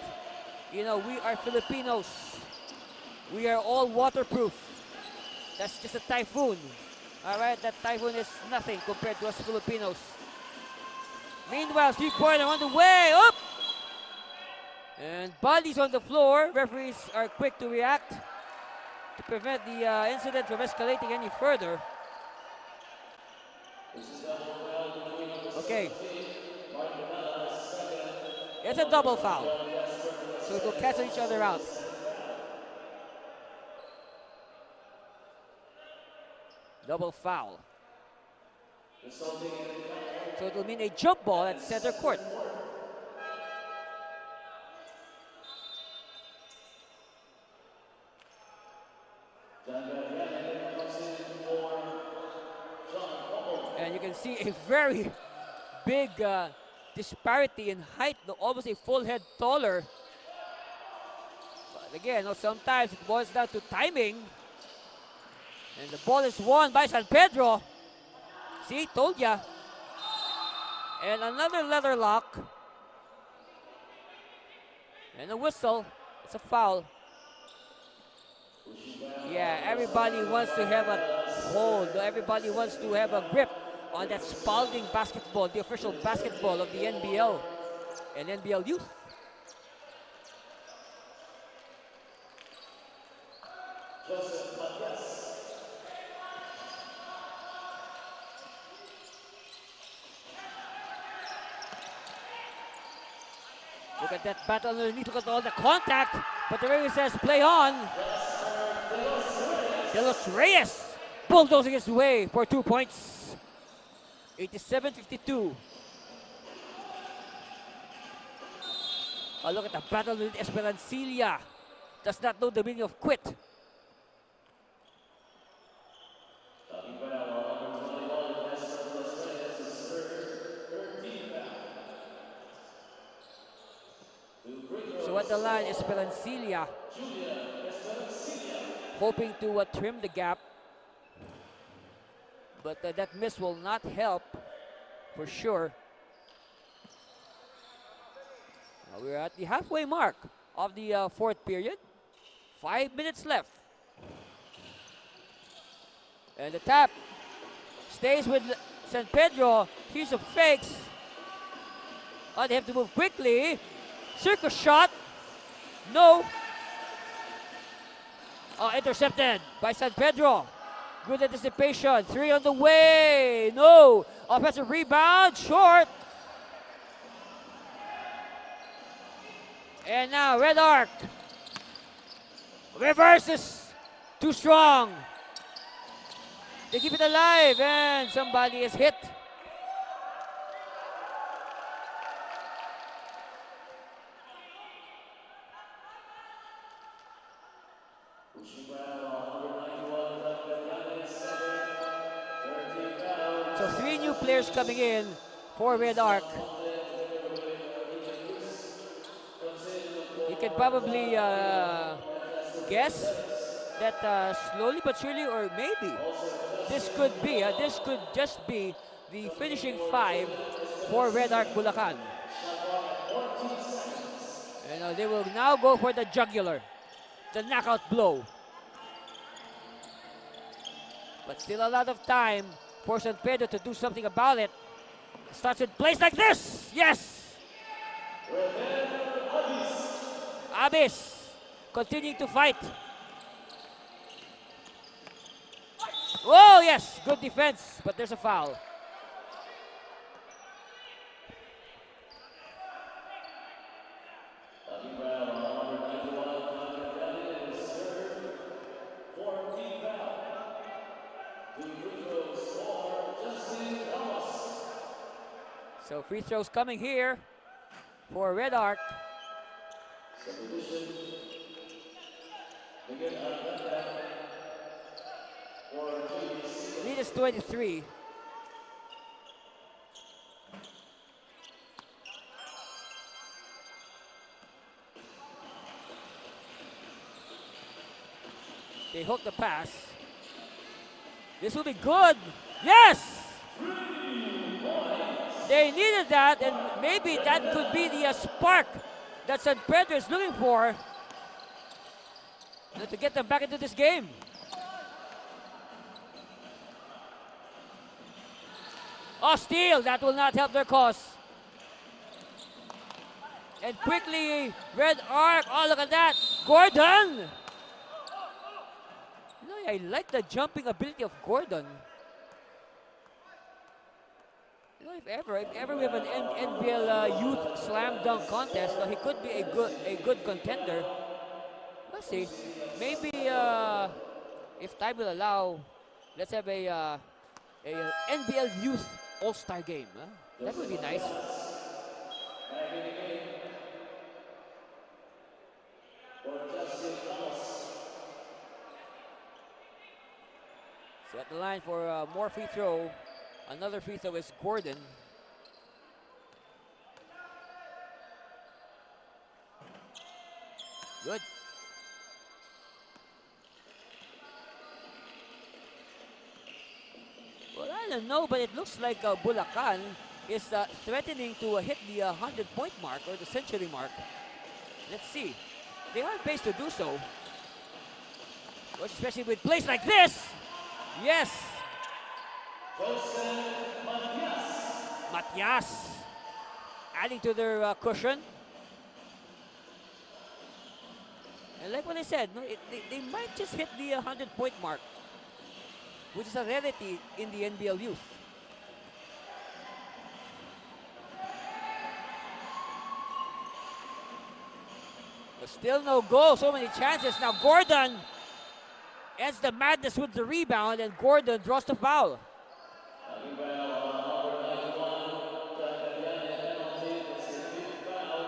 We are Filipinos. We are all waterproof. That's just a typhoon. All right, that typhoon is nothing compared to us Filipinos. Meanwhile, 3-pointer on the way. Up! And bodies on the floor. Referees are quick to react to prevent the incident from escalating any further. Okay. It's a double foul. So it will cancel each other out. Double foul. So it will mean a jump ball at center court. And you can see a very big disparity in height, almost a full head taller. But again, sometimes it boils down to timing. And the ball is won by San Pedro. See, told ya. And another leather lock. And a whistle. It's a foul. Yeah, everybody wants to have a hold. Everybody wants to have a grip on that Spalding basketball, the official basketball of the NBL and NBL Youth. Look at that battle underneath. Look at all the contact. But the referee says play on. De Los Reyes bulldozing his way for 2 points. 87-52. Oh, look at the battle with Esperancilla. Does not know the meaning of quit. So at the line, Esperancilla hoping to trim the gap. But that miss will not help for sure. We're at the halfway mark of the fourth period. 5 minutes left. And the tap stays with San Pedro. Here's some fakes. Oh, they have to move quickly. Circus shot. No. Oh, intercepted by San Pedro. Good anticipation. 3 on the way. No. Offensive rebound. Short. And now Red Arc. Reverses. Too strong. They keep it alive and somebody is hit. So 3 new players coming in for Red Arc. You can probably guess that slowly but surely, or maybe this could just be the finishing 5 for Red Arc Bulacan. And they will now go for the jugular, the knockout blow. But still a lot of time for San Pedro to do something about it. Starts in place like this. Yes. Abyss continuing to fight. Oh, yes. Good defense, but there's a foul. So free throws coming here for Red Arc. Lead is 23. They hook the pass. This will be good. Yes! They needed that, and maybe that could be the spark that San Pedro is looking for to get them back into this game. Oh, steal. That will not help their cause. And quickly, Red Arc. Oh, look at that. Gordon. You know, I like the jumping ability of Gordon. You know, if ever we have an NBL youth slam dunk contest, he could be a good contender. Let's see. Maybe if time will allow, let's have a NBL youth all-star game. Huh? That would be nice. So at the line for more free throw. Another free throw is Gordon. Good. Well, I don't know, but it looks like Bulacan is threatening to hit the 100-point mark or the century mark. Let's see. They are on pace to do so. Especially with plays like this. Yes. Matias adding to their cushion. And like what I said, no, they might just hit the 100-point mark, which is a rarity in the NBL youth. But still no goal, so many chances. Now Gordon ends the madness with the rebound, and Gordon draws the foul. Talking about number 91, Jagadyane, penalty. That's the fifth foul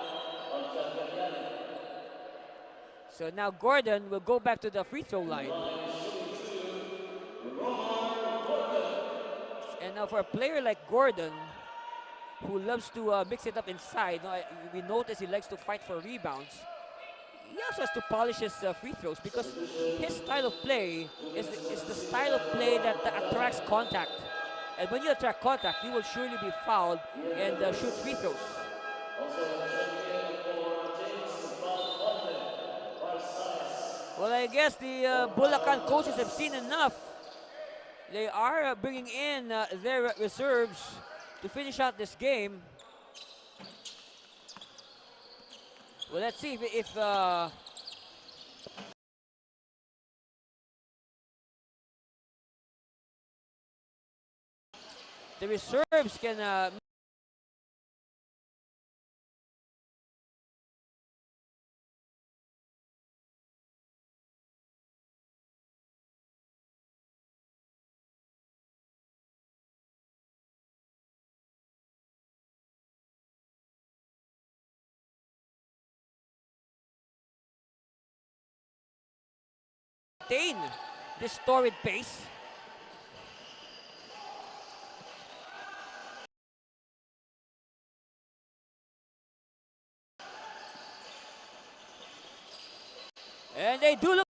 of Jagadyane. So now Gordon will go back to the free throw line. And now for a player like Gordon, who loves to mix it up inside, we notice he likes to fight for rebounds. He also has to polish his free throws because his style of play is the style of play that attracts contact. And when you attract contact, you will surely be fouled and shoot free throws. Well, I guess the Bulacan coaches have seen enough. They are bringing in their reserves to finish out this game. Well, let's see if the reserves can maintain this torrid pace. And they do look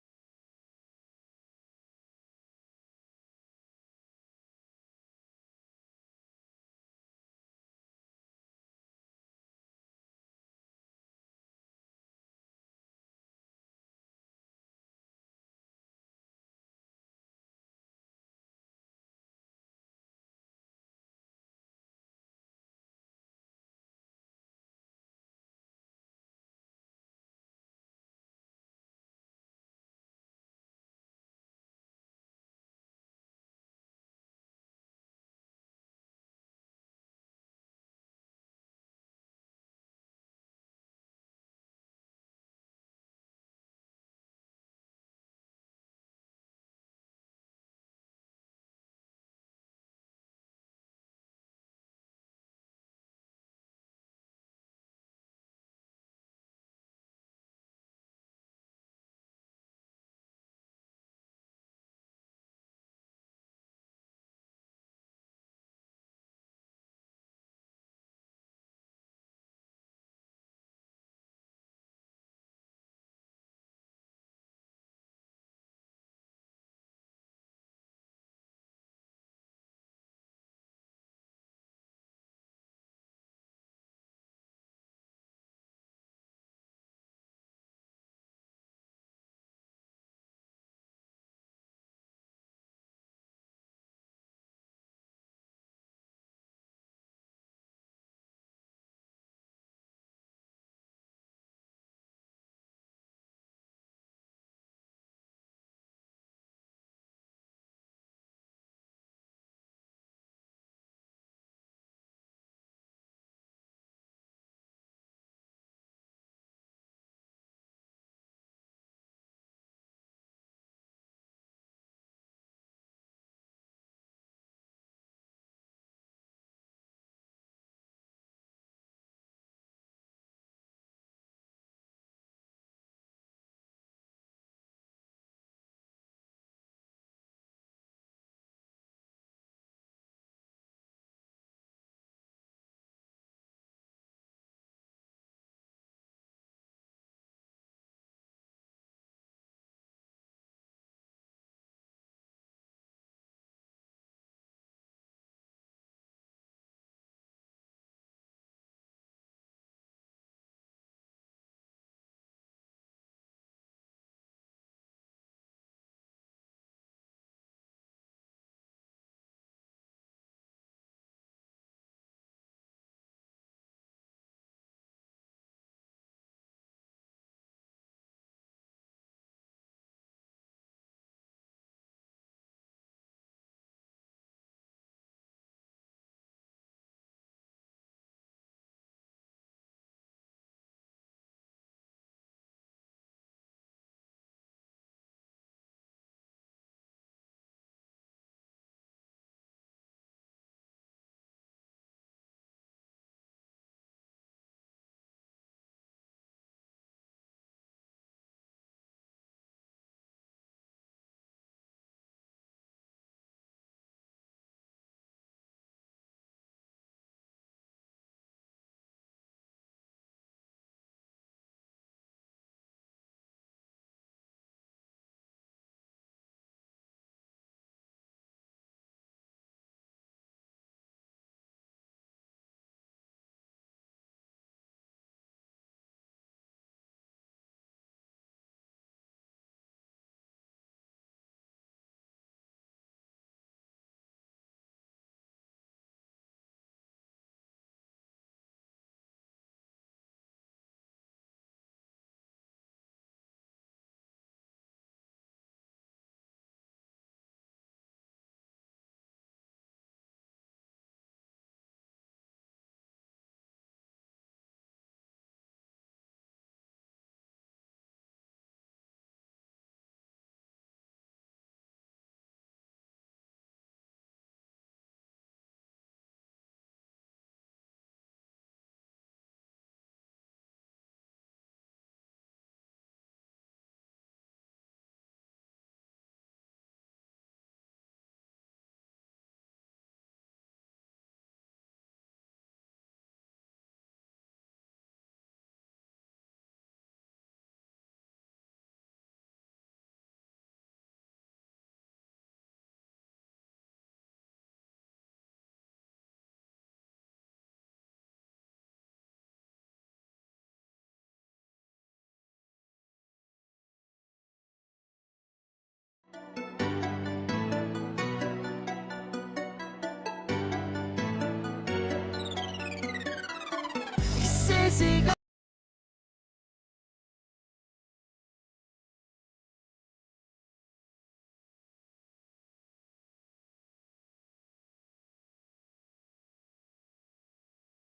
Nagsisigaw